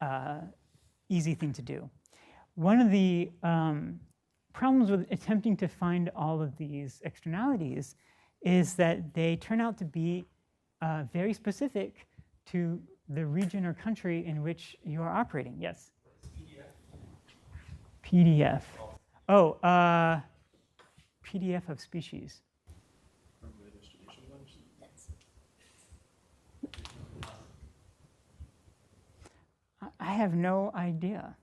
[SPEAKER 1] thing to do. One of the problems with attempting to find all of these externalities is that they turn out to be very specific to the region or country in which you are operating. Yes? PDF. Oh, PDF of species. I have no idea.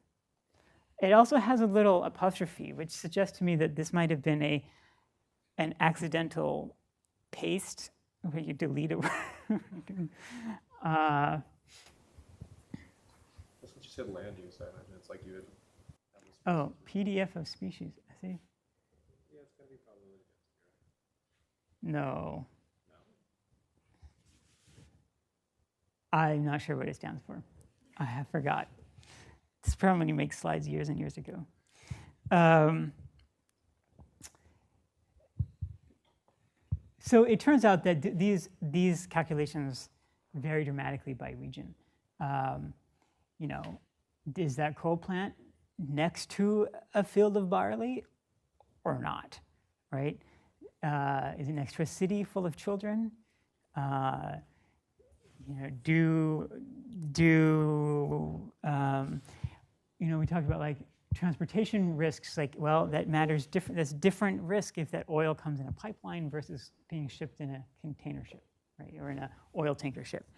[SPEAKER 1] It also has a little apostrophe, which suggests to me that this might have been an accidental paste where you delete it.
[SPEAKER 3] That's what you said, land use. I imagine it's like you would.
[SPEAKER 1] Oh, PDF of species. I see.
[SPEAKER 3] Yeah, it's going to be probability density, right?
[SPEAKER 1] No. I'm not sure what it stands for. I have forgot. This is probably when you make slides years and years ago. So it turns out that these calculations vary dramatically by region. Is that coal plant next to a field of barley or not, right? Is it next to a city full of children? We talked about like transportation risks, like, well, that matters different. That's different risk if that oil comes in a pipeline versus being shipped in a container ship, right, or in an oil tanker ship.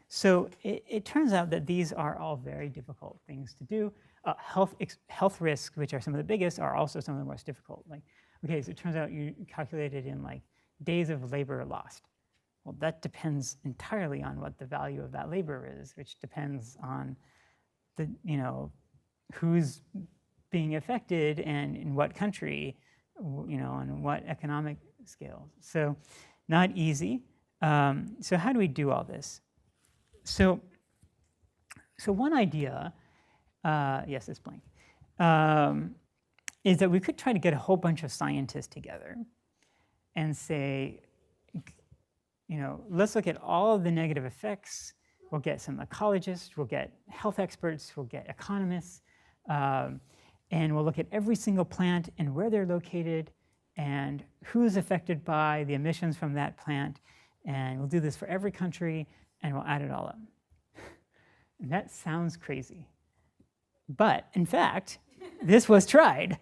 [SPEAKER 1] So it turns out that these are all very difficult things to do. Health risks, which are some of the biggest, are also some of the most difficult. Like, okay, so it turns out you calculated in like days of labor lost. Well, that depends entirely on what the value of that labor is, which depends on the, who's being affected and in what country, on what economic scale. So not easy. So how do we do all this? So one idea, yes, it's blank, is that we could try to get a whole bunch of scientists together and say, let's look at all of the negative effects. We'll get some ecologists, we'll get health experts, we'll get economists, and we'll look at every single plant and where they're located and who's affected by the emissions from that plant. And we'll do this for every country, and we'll add it all up. And that sounds crazy. But in fact, this was tried.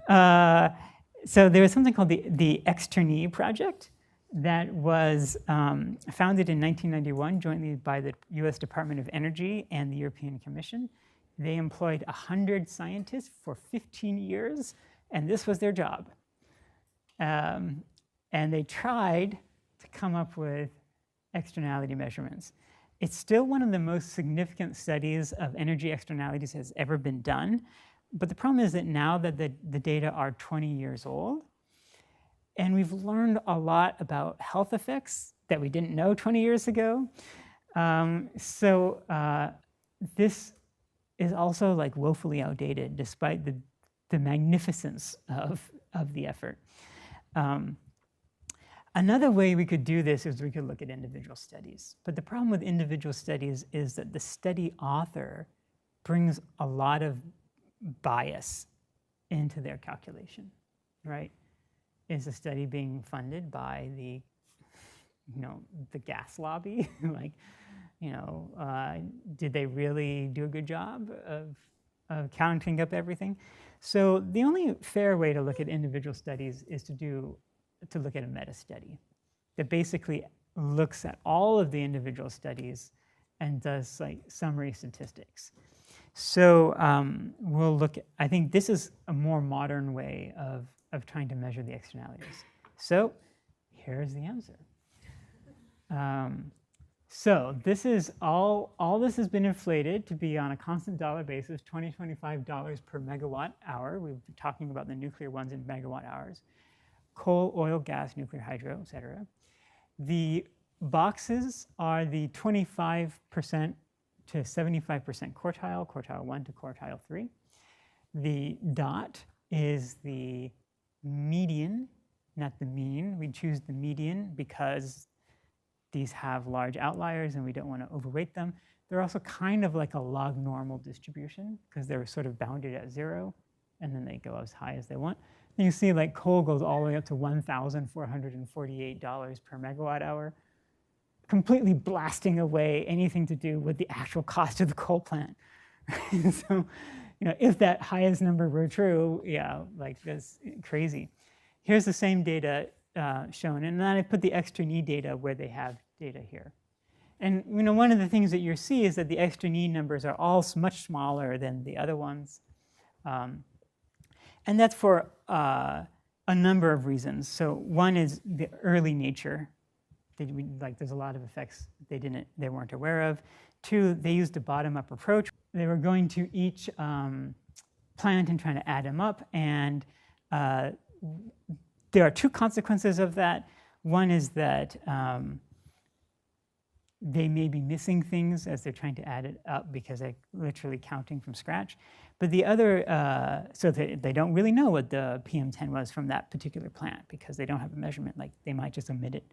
[SPEAKER 1] So there was something called the Externalities project that was founded in 1991 jointly by the US Department of Energy and the European Commission. They employed 100 scientists for 15 years, and this was their job. And they tried to come up with externality measurements. It's still one of the most significant studies of energy externalities has ever been done. But the problem is that now that the data are 20 years old, and we've learned a lot about health effects that we didn't know 20 years ago. This is also like woefully outdated despite the magnificence of the effort. Another way we could do this is we could look at individual studies. But the problem with individual studies is that the study author brings a lot of bias into their calculation, right? Is the study being funded by the, the gas lobby? Like, did they really do a good job of counting up everything? So the only fair way to look at individual studies is to look at a meta-study that basically looks at all of the individual studies and does like summary statistics. So we'll look at, I think this is a more modern way of trying to measure the externalities. So here's the answer. So this is all this has been inflated to be on a constant dollar basis, $25 per megawatt hour. We've been talking about the nuclear ones in megawatt hours. Coal, oil, gas, nuclear, hydro, et cetera. The boxes are the 25% to 75% quartile, quartile 1 to quartile 3. The dot is the median, not the mean. We choose the median because these have large outliers and we don't want to overweight them. They're also kind of like a log normal distribution because they're sort of bounded at 0 and then they go as high as they want. And you see like coal goes all the way up to $1,448 per megawatt hour, completely blasting away anything to do with the actual cost of the coal plant. So, if that highest number were true, yeah, like that's crazy. Here's the same data shown, and then I put the external data where they have data here. And one of the things that you see is that the external numbers are all much smaller than the other ones. And that's for a number of reasons. So one is the early nature. There's a lot of effects they weren't aware of. 2, they used a bottom-up approach. They were going to each plant and trying to add them up. And there are 2 consequences of that. One is that they may be missing things as they're trying to add it up because they're literally counting from scratch. But the other, so they don't really know what the PM10 was from that particular plant because they don't have a measurement. Like they might just omit it.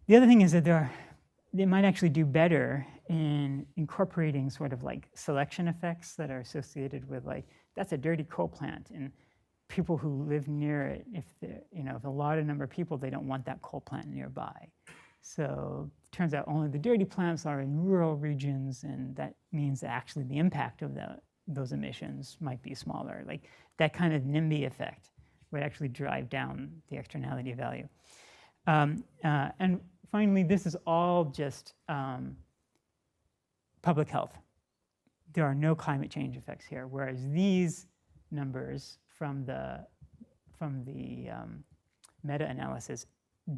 [SPEAKER 1] The other thing is that they might actually do better in incorporating sort of like selection effects that are associated with like, that's a dirty coal plant. And people who live near it, if a lot of number of people, they don't want that coal plant nearby. So it turns out only the dirty plants are in rural regions, and that means that actually the impact of those emissions might be smaller. Like that kind of NIMBY effect would actually drive down the externality value. And finally, this is all just public health. There are no climate change effects here, whereas these numbers from the meta-analysis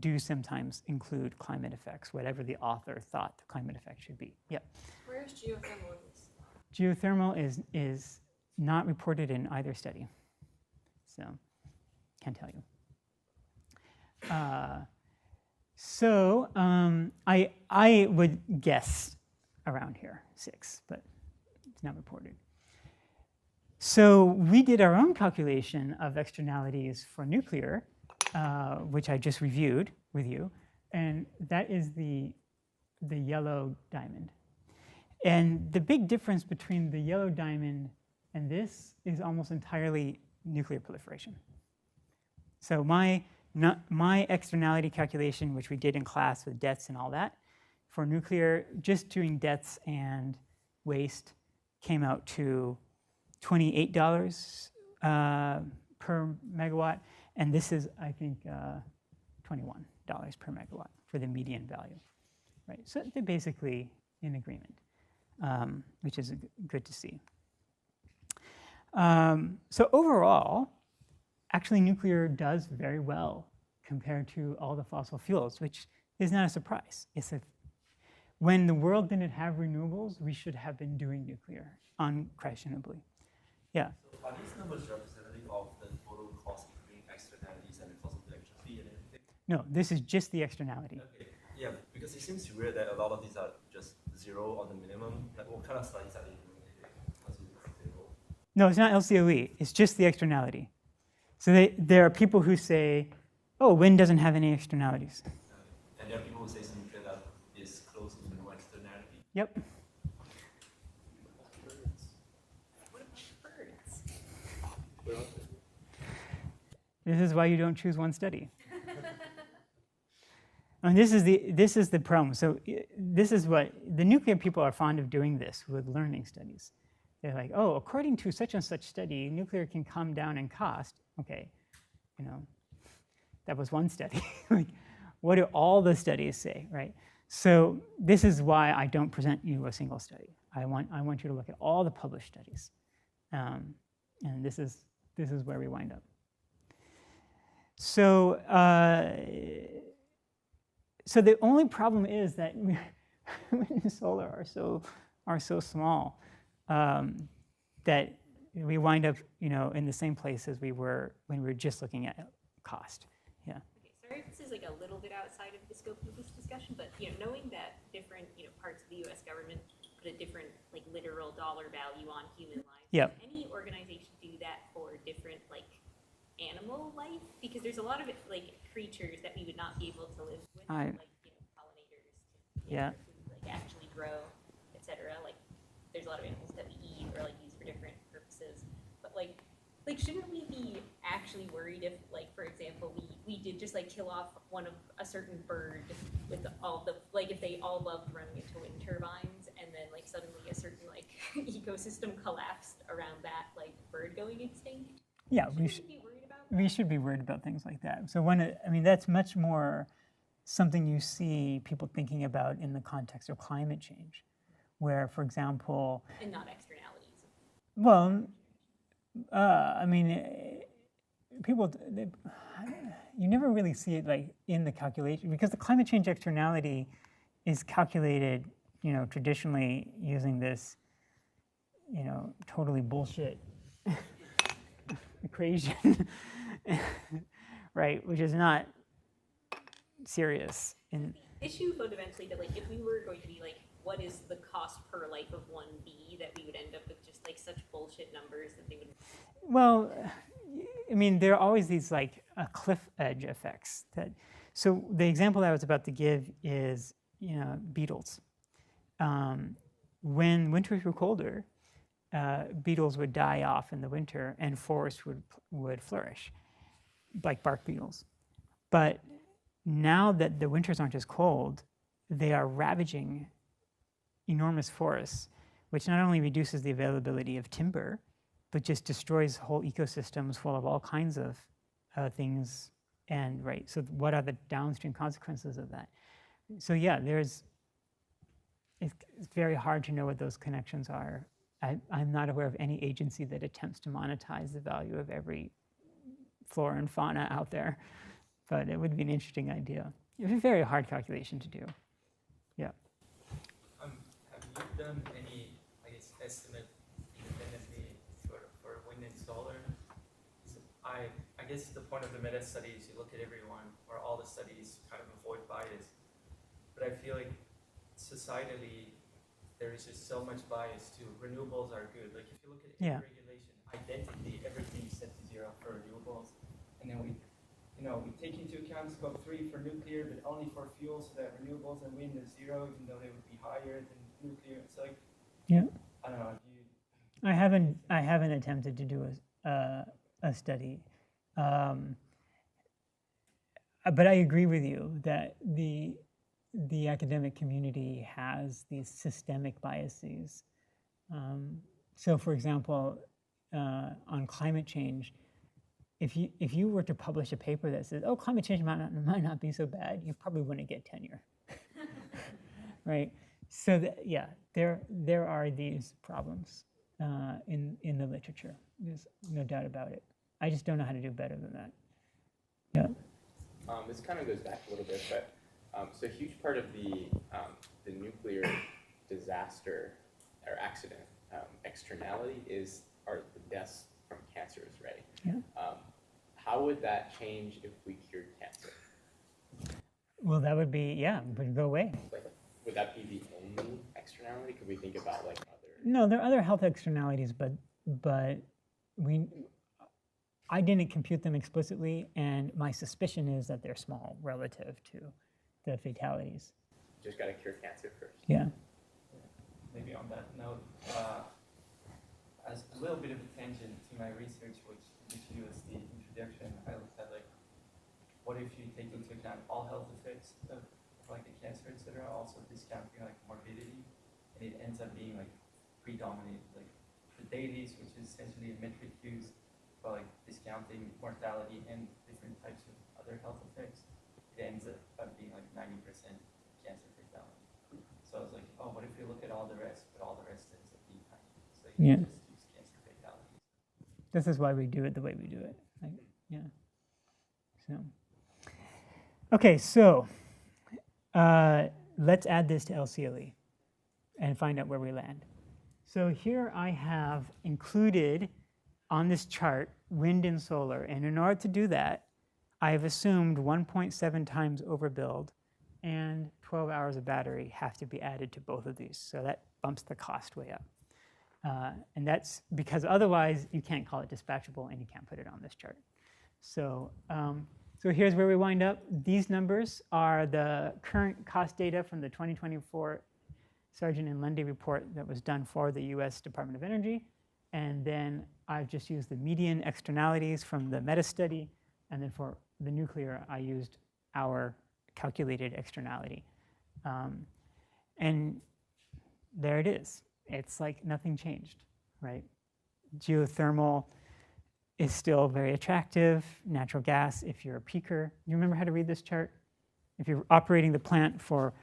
[SPEAKER 1] do sometimes include climate effects, whatever the author thought the climate effect should be. Yep.
[SPEAKER 7] Where's geothermal in this?
[SPEAKER 1] Geothermal is not reported in either study, so can't tell you. I would guess around here, 6, but it's not reported. So we did our own calculation of externalities for nuclear, which I just reviewed with you, and that is the yellow diamond. And the big difference between the yellow diamond and this is almost entirely nuclear proliferation. So my externality calculation, which we did in class with deaths and all that, for nuclear, just doing deaths and waste came out to $28 per megawatt. And this is, I think, $21 per megawatt for the median value. Right? So they're basically in agreement, which is good to see. So overall, actually nuclear does very well compared to all the fossil fuels, which is not a surprise. When the world didn't have renewables, we should have been doing nuclear, unquestionably. Yeah?
[SPEAKER 8] So are these numbers representative of the total cost including externalities and the cost of electricity and everything?
[SPEAKER 1] No, this is just the externality.
[SPEAKER 8] Okay. Yeah, because it seems weird that a lot of these are just 0 on the minimum. Like what kind of studies are they doing?
[SPEAKER 1] No, it's not LCOE. It's just the externality. So there are people who say Oh, wind doesn't have any externalities.
[SPEAKER 8] And there are people who say nuclear that is close to no externality.
[SPEAKER 1] Yep.
[SPEAKER 5] What about birds?
[SPEAKER 1] This is why you don't choose one study. And this is the problem. So this is what the nuclear people are fond of doing this with learning studies. They're like, oh, according to such and such study, nuclear can come down in cost. Okay, you know, that was one study. Like, what do all the studies say, right? So this is why I don't present you a single study. I want you to look at all the published studies, and this is where we wind up. So so the only problem is that wind and solar are so small that we wind up, you know, in the same place as we were when we were just looking at cost. Yeah.
[SPEAKER 5] Okay, sorry, this is like a little bit outside of the scope of this discussion, but you know, knowing that different parts of the U.S. government put a different like literal dollar value on human lives.
[SPEAKER 1] Yep.
[SPEAKER 5] Does any organization do that for different animal life? Because there's a lot of creatures that we would not be able to live with, pollinators,
[SPEAKER 1] Yeah.
[SPEAKER 5] food, actually grow, etc. Like there's a lot of animals that we eat or use for different purposes. But shouldn't we be actually worried if, for example, we did just kill off a certain bird with all the if they all loved running into wind turbines and then suddenly a certain ecosystem collapsed around that bird going extinct?
[SPEAKER 1] Yeah,
[SPEAKER 5] we should be worried about that?
[SPEAKER 1] We should be worried about things like that. So that's much more something you see people thinking about in the context of climate change, where, for example,
[SPEAKER 5] and not externalities.
[SPEAKER 1] Well, you never really see it in the calculation, because the climate change externality is calculated, traditionally using this, totally bullshit equation, right? Which is not serious.
[SPEAKER 5] The issue fundamentally that if we were going to be what is the cost per life of one bee, that we would end up with just such bullshit numbers that they would.
[SPEAKER 1] Well, there are always these cliff edge effects. So the example that I was about to give is beetles. When winters were colder, beetles would die off in the winter, and forests would flourish, like bark beetles. But now that the winters aren't as cold, they are ravaging enormous forests, which not only reduces the availability of timber, but just destroys whole ecosystems full of all kinds of things. And so what are the downstream consequences of that? So yeah, it's very hard to know what those connections are. I'm not aware of any agency that attempts to monetize the value of every flora and fauna out there, but it would be an interesting idea. It's a very hard calculation to do. Yeah.
[SPEAKER 4] Have you done any, estimate independently for wind and solar? So I guess the point of the meta study is you look at everyone, or all the studies, kind of avoid bias. But I feel like societally, there is just so much bias too. Renewables are good. If you look at any regulation, identically everything is set to 0 for renewables, and then we take into account scope 3 for nuclear, but only for fuel, so that renewables and wind is 0, even though they would be higher than nuclear. It's
[SPEAKER 1] yeah.
[SPEAKER 4] I don't know.
[SPEAKER 1] I haven't attempted to do a study, but I agree with you that the academic community has these systemic biases. So, for example, on climate change, if you were to publish a paper that says, "Oh, climate change might not be so bad," you probably wouldn't get tenure, right? So there are these problems in the literature. There's no doubt about it. I just don't know how to do better than that. Yeah.
[SPEAKER 6] This kind of goes back a little bit, but so a huge part of the nuclear disaster or accident externality are the deaths from cancers, right?
[SPEAKER 1] Yeah.
[SPEAKER 6] How would that change if we cured cancer?
[SPEAKER 1] Well, that would be, would go away.
[SPEAKER 6] Would that be the only externality? Could we think about other?
[SPEAKER 1] No, there are other health externalities, but I didn't compute them explicitly, and my suspicion is that they're small relative to the fatalities.
[SPEAKER 6] Just gotta cure cancer first.
[SPEAKER 1] Yeah.
[SPEAKER 4] Maybe on that note, as a little bit of a tangent to my research, which literally was the introduction, I looked at like, what if you take into account all health effects of like the cancer, etc., also discounting like morbidity, and it ends up being like predominant, like the dailies, which is essentially a metric used for like discounting mortality and different types of other health effects. It ends up being like 90% cancer fatality. So I was like, oh, what if we look at all the rest, but all the rest ends up being tiny. So you
[SPEAKER 1] Yeah.
[SPEAKER 4] just use cancer fatalities.
[SPEAKER 1] This is why we do it the way we do it. Like, yeah. So, okay, so let's add this to LCLE and find out where we land. So here I have included on this chart wind and solar, and in order to do that, I have assumed 1.7 times overbuild and 12 hours of battery have to be added to both of these. So that bumps the cost way up. And that's because otherwise you can't call it dispatchable and you can't put it on this chart. So, so here's where we wind up. These numbers are the current cost data from the 2024 Sargent and Lundy report that was done for the US Department of Energy. And then I've just used the median externalities from the meta study. And then for the nuclear, I used our calculated externality. And there it is. It's like nothing changed, right? Geothermal is still very attractive. Natural gas, if you're a peaker. You remember how to read this chart? If you're operating the plant for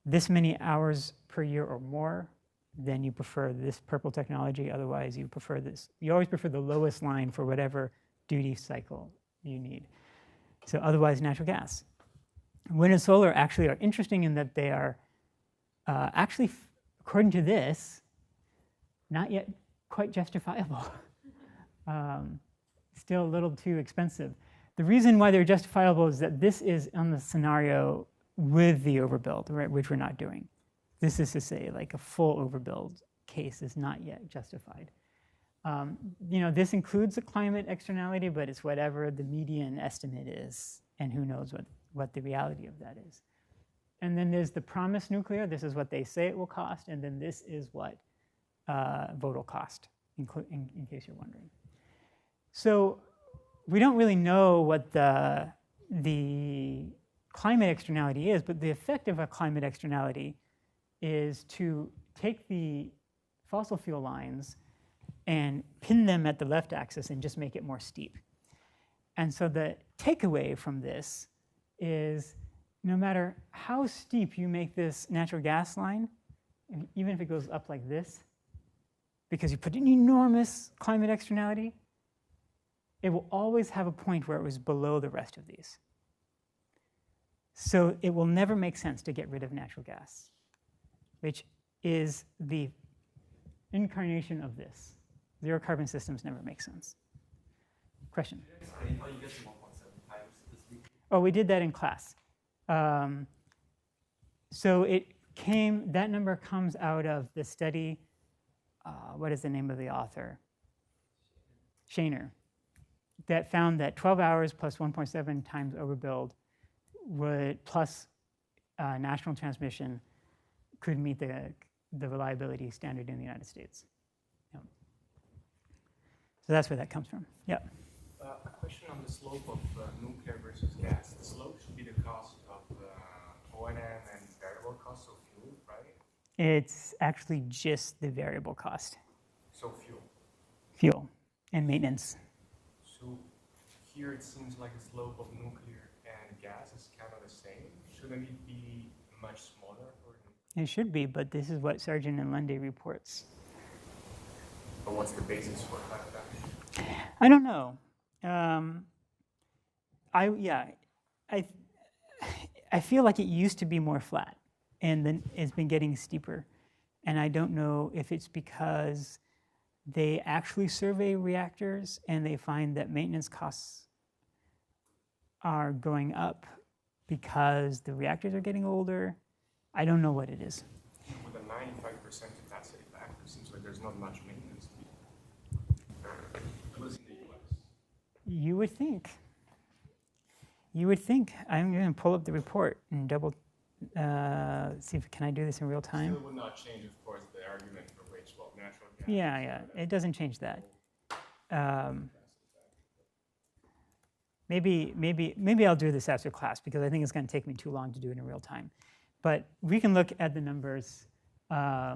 [SPEAKER 1] this many hours per year or more, then you prefer this purple technology. Otherwise, you prefer this. You always prefer the lowest line for whatever duty cycle you need. So otherwise, natural gas. Wind and solar actually are interesting in that they are actually, according to this, not yet quite justifiable. Still a little too expensive. The reason why they're justifiable is that this is on the scenario with the overbuild, right, which we're not doing. This is to say, like a full overbuild case is not yet justified. You know, this includes a climate externality, but it's whatever the median estimate is, and who knows what the reality of that is. And then there's the promised nuclear. This is what they say it will cost, and then this is what vote will cost, in case you're wondering. So we don't really know what the climate externality is, but the effect of a climate externality is to take the fossil fuel lines and pin them at the left axis and just make it more steep. And so the takeaway from this is no matter how steep you make this natural gas line, and even if it goes up like this, because you put an enormous climate externality, it will always have a point where it was below the rest of these. So it will never make sense to get rid of natural gas, which is the incarnation of this. Zero carbon systems never make sense. Question?
[SPEAKER 8] Can you explain how you get to 1.7 times this week?
[SPEAKER 1] Oh, we did that in class. So that number comes out of the study, what is the name of the author? Shaner, that found that 12 hours plus 1.7 times overbuild plus national transmission could meet the reliability standard in the United States. Yeah. So that's where that comes from. Yeah.
[SPEAKER 3] A question on the slope of nuclear versus gas. The slope should be the cost of O&M and variable cost of fuel, right?
[SPEAKER 1] It's actually just the variable cost.
[SPEAKER 3] So fuel.
[SPEAKER 1] Fuel and maintenance.
[SPEAKER 3] So here it seems like the slope of nuclear and gas is kind of the same. Shouldn't it be much smaller for nuclear?
[SPEAKER 1] It should be, but this is what Sargent and Lundy reports.
[SPEAKER 3] But what's the basis for that?
[SPEAKER 1] I don't know. I feel like it used to be more flat, and then it's been getting steeper. And I don't know if it's because they actually survey reactors and they find that maintenance costs are going up because the reactors are getting older. I don't know what it is.
[SPEAKER 3] With a 95% capacity factor, it seems like there's not much maintenance. At least in the US.
[SPEAKER 1] You would think. You would think. I'm going to pull up the report and double see if can I do this in real time.
[SPEAKER 3] Still would not change, of course, the argument for which, well, natural gas.
[SPEAKER 1] Yeah, yeah. It doesn't change that. Maybe I'll do this after class because I think it's going to take me too long to do it in real time. But we can look at the numbers. Yeah,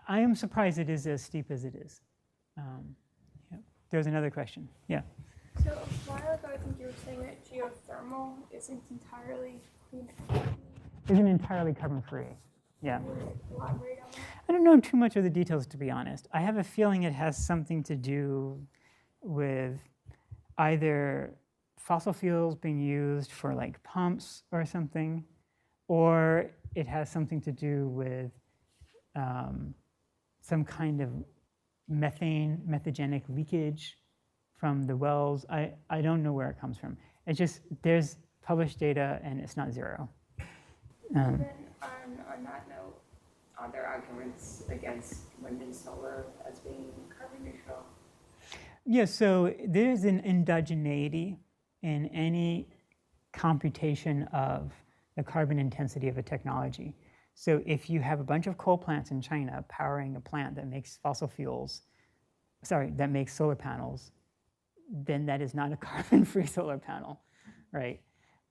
[SPEAKER 1] I am surprised it is as steep as it is. Yeah. There's another question. Yeah.
[SPEAKER 2] So a while ago, I think you were saying that geothermal isn't entirely clean.
[SPEAKER 1] Isn't entirely carbon-free. Yeah.
[SPEAKER 2] Can you elaborate on that?
[SPEAKER 1] I don't know too much of the details, to be honest. I have a feeling it has something to do with either fossil fuels being used for like pumps or something, or it has something to do with some kind of methagenic leakage from the wells. I don't know where it comes from. It's just there's published data and it's not zero.
[SPEAKER 2] And then on that note, are there arguments against wind and solar as being carbon neutral?
[SPEAKER 1] Yeah, so there's an endogeneity in any computation of the carbon intensity of a technology. So if you have a bunch of coal plants in China powering a plant that makes that makes solar panels, then that is not a carbon-free solar panel, right?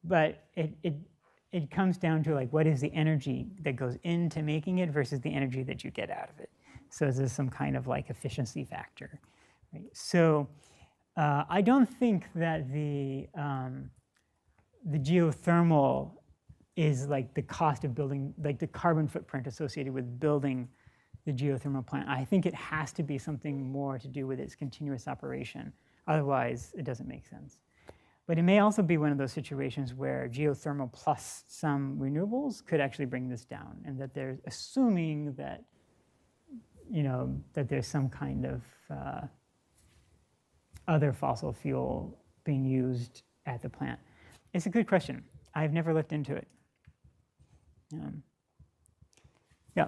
[SPEAKER 1] But it comes down to like what is the energy that goes into making it versus the energy that you get out of it. So there's some kind of like efficiency factor, right? So I don't think that the geothermal is like the cost of building, like the carbon footprint associated with building the geothermal plant. I think it has to be something more to do with its continuous operation. Otherwise, it doesn't make sense. But it may also be one of those situations where geothermal plus some renewables could actually bring this down, and that they're assuming that, that there's some kind of other fossil fuel being used at the plant. It's a good question. I've never looked into it. Yeah.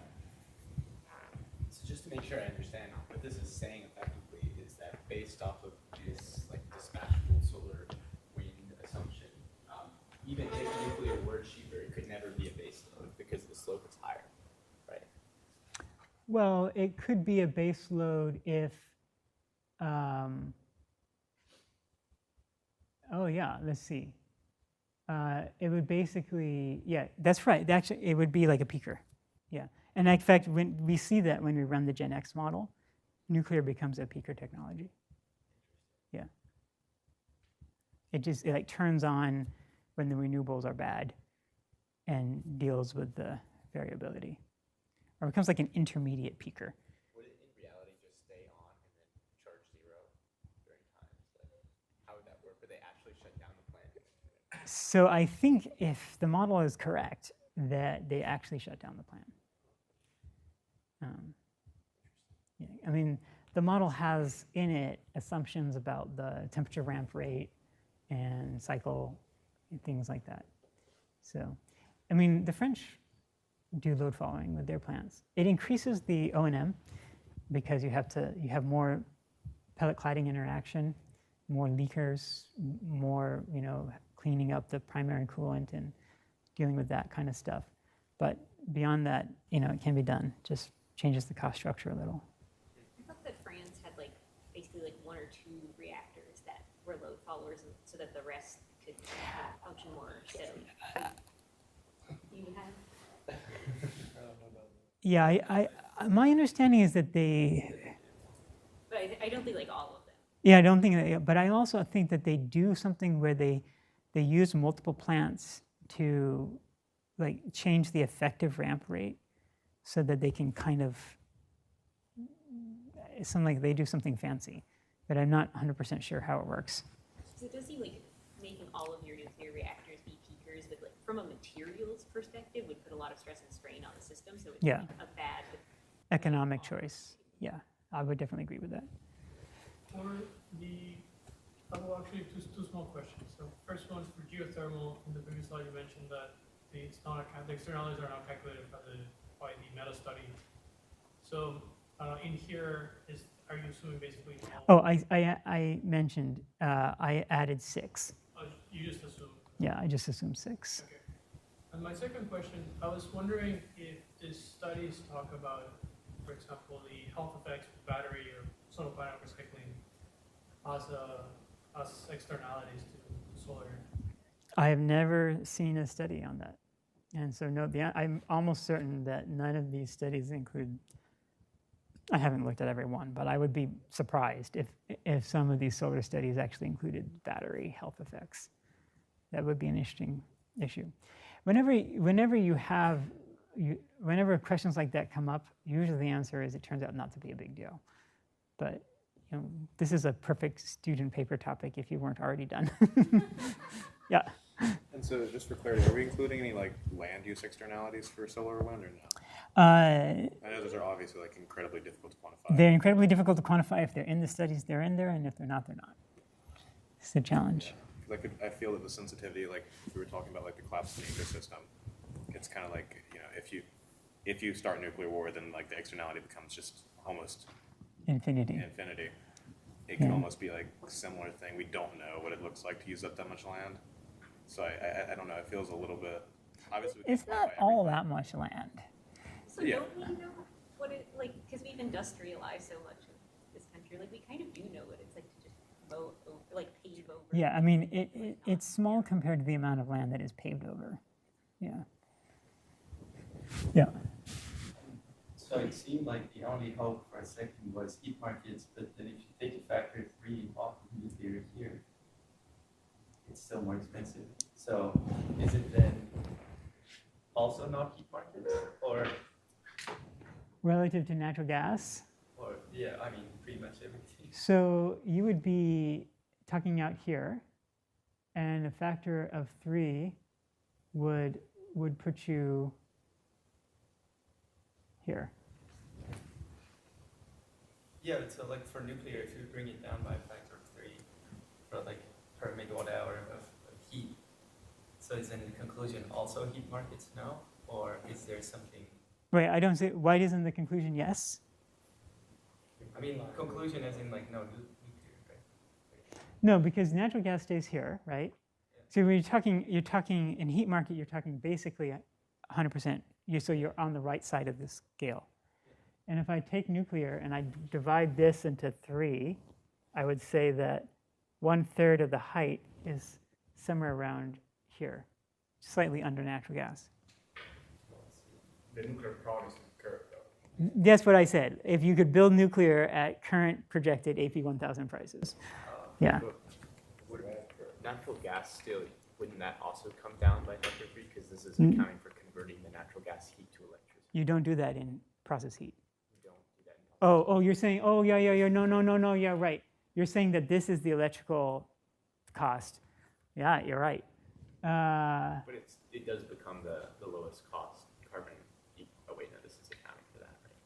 [SPEAKER 6] So just to make sure I understand, what this is saying effectively is that based off of this like dispatchable solar wind assumption, even if nuclear were cheaper, it could never be a base load because the slope is higher, right?
[SPEAKER 1] Well, it could be a base load if, oh yeah, let's see. It would basically, yeah, that's right. Actually, it would be like a peaker. Yeah. And in fact, when we see that when we run the Gen X model, nuclear becomes a peaker technology. Yeah. It like turns on when the renewables are bad and deals with the variability. Or becomes like an intermediate peaker.
[SPEAKER 6] Would it in reality just stay on and then charge zero during times? Like, how would that work? Would they actually shut down the plant?
[SPEAKER 1] So I think if the model is correct, that they actually shut down the plant. Yeah, I mean, the model has in it assumptions about the temperature ramp rate and cycle and things like that. So, I mean, the French do load following with their plants. It increases the O&M because you have more pellet cladding interaction, more leakers, more cleaning up the primary coolant and dealing with that kind of stuff. But beyond that, it can be done. Just changes the cost structure a little.
[SPEAKER 5] I thought that France had basically one or two reactors that were load followers, so that the rest could function more. So you have.
[SPEAKER 1] Yeah, I my understanding is that they.
[SPEAKER 5] But I don't think all of them.
[SPEAKER 1] Yeah, I don't think that. But I also think that they do something where they use multiple plants to change the effective ramp rate, so that they can kind of they do something fancy, but I'm not 100% sure how it works.
[SPEAKER 5] So it does seem like making all of your nuclear reactors be peakers, but from a materials perspective, would put a lot of stress and strain on the system. So it's
[SPEAKER 1] Yeah.
[SPEAKER 5] a bad
[SPEAKER 1] Economic choice. Yeah, I would definitely agree with that.
[SPEAKER 9] I will actually two small questions. So first one for geothermal. In the previous slide, you mentioned that the externalities are not calculated by the meta study. So In here, are you assuming basically
[SPEAKER 1] Oh,
[SPEAKER 9] all?
[SPEAKER 1] I mentioned I added 6.
[SPEAKER 9] You just assume.
[SPEAKER 1] Yeah, I just assumed 6.
[SPEAKER 9] Okay. And my second question, I was wondering if the studies talk about, for example, the health effects of battery or solar panel recycling as externalities to solar.
[SPEAKER 1] I have never seen a study on that. And so no, I'm almost certain that none of these studies include, I haven't looked at every one, but I would be surprised if some of these solar studies actually included battery health effects. That would be an interesting issue. Whenever questions like that come up, usually the answer is it turns out not to be a big deal. But this is a perfect student paper topic if you weren't already done. Yeah.
[SPEAKER 10] And so just for clarity, are we including any like land use externalities for solar or wind or no? I know those are obviously like incredibly difficult to quantify.
[SPEAKER 1] They're incredibly difficult to quantify. If they're in the studies, they're in there, and if they're not, they're not. It's a challenge.
[SPEAKER 10] Yeah. I feel that the sensitivity, like we were talking about, like the collapse of the ecosystem, it's kind of like, if you start nuclear war, then like the externality becomes just almost
[SPEAKER 1] infinity.
[SPEAKER 10] It can almost be like a similar thing. We don't know what it looks like to use up that much land. So I don't know. It feels a little bit. Obviously,
[SPEAKER 1] it's not all that much land.
[SPEAKER 5] So don't we know what it like? Because we've industrialized so much in this country. Like we kind of do know what it's like to just mow over, like pave over.
[SPEAKER 1] Yeah, I mean it's small compared to the amount of land that is paved over. Yeah. Yeah.
[SPEAKER 4] So it seemed like the only hope for a second was heat markets, but then if you take a factor of 3 off of nuclear here, it's still more expensive. So is it then also not heat markets, or
[SPEAKER 1] relative to natural gas?
[SPEAKER 4] Or yeah, I mean pretty much everything.
[SPEAKER 1] So you would be talking out here, and a factor of 3 would put you here.
[SPEAKER 4] Yeah, so like for nuclear, if you bring it down by a factor of 3 for like per megawatt hour of heat, so is in the conclusion also heat markets now, or is there something?
[SPEAKER 1] Wait, I don't see. Why isn't the conclusion yes?
[SPEAKER 4] I mean, conclusion as in like no nuclear, right?
[SPEAKER 1] No, because natural gas stays here, right?
[SPEAKER 4] Yeah.
[SPEAKER 1] So when you're talking in heat market, you're talking basically 100%. So you're on the right side of this scale. And if I take nuclear and I divide this into 3, I would say that 1/3 of the height is somewhere around here, slightly under natural gas.
[SPEAKER 3] The nuclear problem is the curve, though.
[SPEAKER 1] That's what I said. If you could build nuclear at current projected AP 1000 prices. Yeah.
[SPEAKER 6] Would natural gas still, wouldn't that also come down by factor 3? Because this is accounting for converting the natural gas heat to electricity.
[SPEAKER 1] You don't do that in process heat.
[SPEAKER 6] You don't do that in
[SPEAKER 1] Oh, you're saying, oh, yeah, no, yeah, right. You're saying that this is the electrical cost. Yeah, you're right.
[SPEAKER 6] But it does become the lowest cost carbon. Oh wait, no, this is accounting for that, right?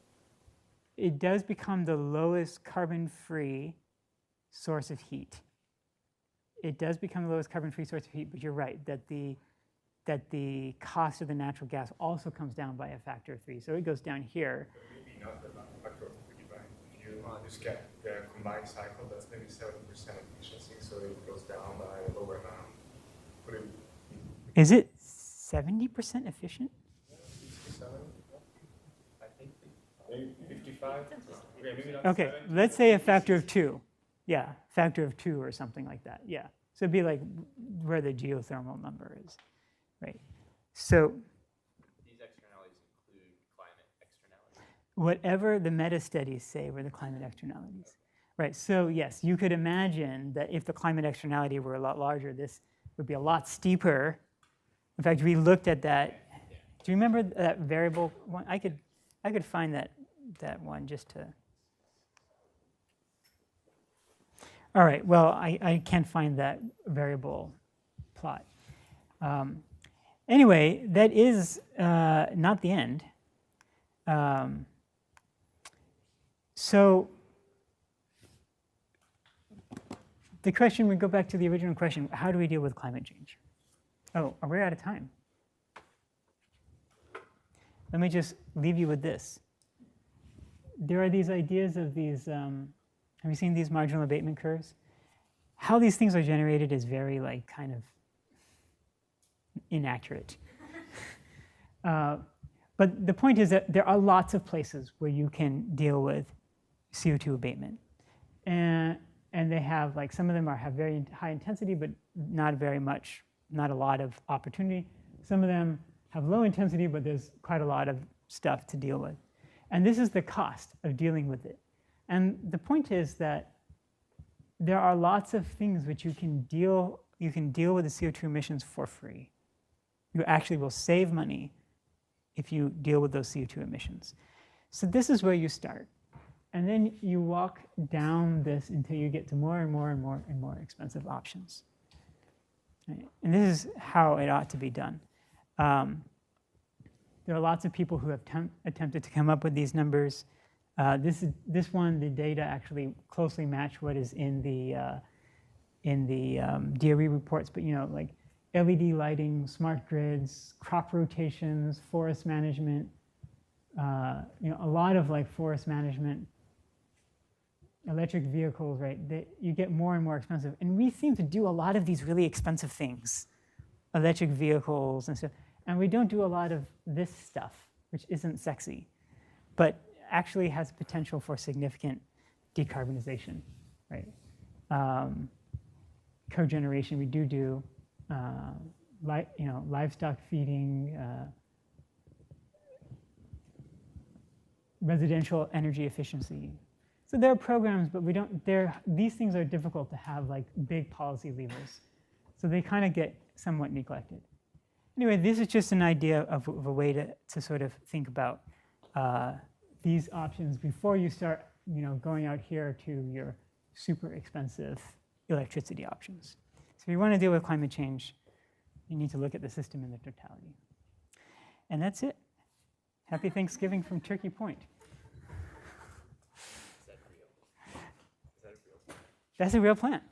[SPEAKER 1] It does become the lowest carbon-free source of heat. It does become the lowest carbon-free source of heat, but you're right that the cost of the natural gas also comes down by a factor of 3. So it goes down here.
[SPEAKER 3] Maybe not the factor of 3, right? If you just get the combined cycle, that's maybe 70% efficiency, so it goes down by a lower amount.
[SPEAKER 1] Is it 70% efficient?
[SPEAKER 3] 67? I think maybe 55? Okay, maybe not
[SPEAKER 1] Okay,
[SPEAKER 3] 70.
[SPEAKER 1] let's say a factor of 2. Yeah, factor of 2 or something like that. Yeah. So it'd be like where the geothermal number is, right? So
[SPEAKER 6] These externalities include climate externalities.
[SPEAKER 1] whatever the meta studies say were the climate externalities. Right, so yes, you could imagine that if the climate externality were a lot larger, this would be a lot steeper. In fact, we looked at that. Do you remember that variable one? I could find that one just to. All right, well, I can't find that variable plot. Anyway, that is not the end. So the question, we go back to the original question, how do we deal with climate change? Oh, are we out of time? Let me just leave you with this. there are these ideas of these, have you seen these marginal abatement curves? How these things are generated is very like kind of inaccurate. But the point is that there are lots of places where you can deal with CO2 abatement. And they have, like, some of them have very high intensity, but not a lot of opportunity. Some of them have low intensity, but there's quite a lot of stuff to deal with. And this is the cost of dealing with it. And the point is that there are lots of things which you can deal with the CO2 emissions for free. You actually will save money if you deal with those CO2 emissions. So this is where you start. And then you walk down this until you get to more and more and more and more expensive options. Right? And this is how it ought to be done. There are lots of people who have attempted to come up with these numbers. This one, the data actually closely match what is in the DOE reports, but like LED lighting, smart grids, crop rotations, forest management, a lot of like forest management, electric vehicles, right? You get more and more expensive. And we seem to do a lot of these really expensive things, electric vehicles and stuff. And we don't do a lot of this stuff, which isn't sexy, but actually has potential for significant decarbonization, right? Cogeneration, we do livestock feeding, residential energy efficiency. So there are programs, but these things are difficult to have like big policy levers. So they kind of get somewhat neglected. Anyway, this is just an idea of a way to sort of think about these options before you start going out here to your super expensive electricity options. So if you want to deal with climate change, you need to look at the system in the totality. And that's it. Happy Thanksgiving from Turkey Point.
[SPEAKER 6] Is that real? Is that a real?
[SPEAKER 1] That's a real plant.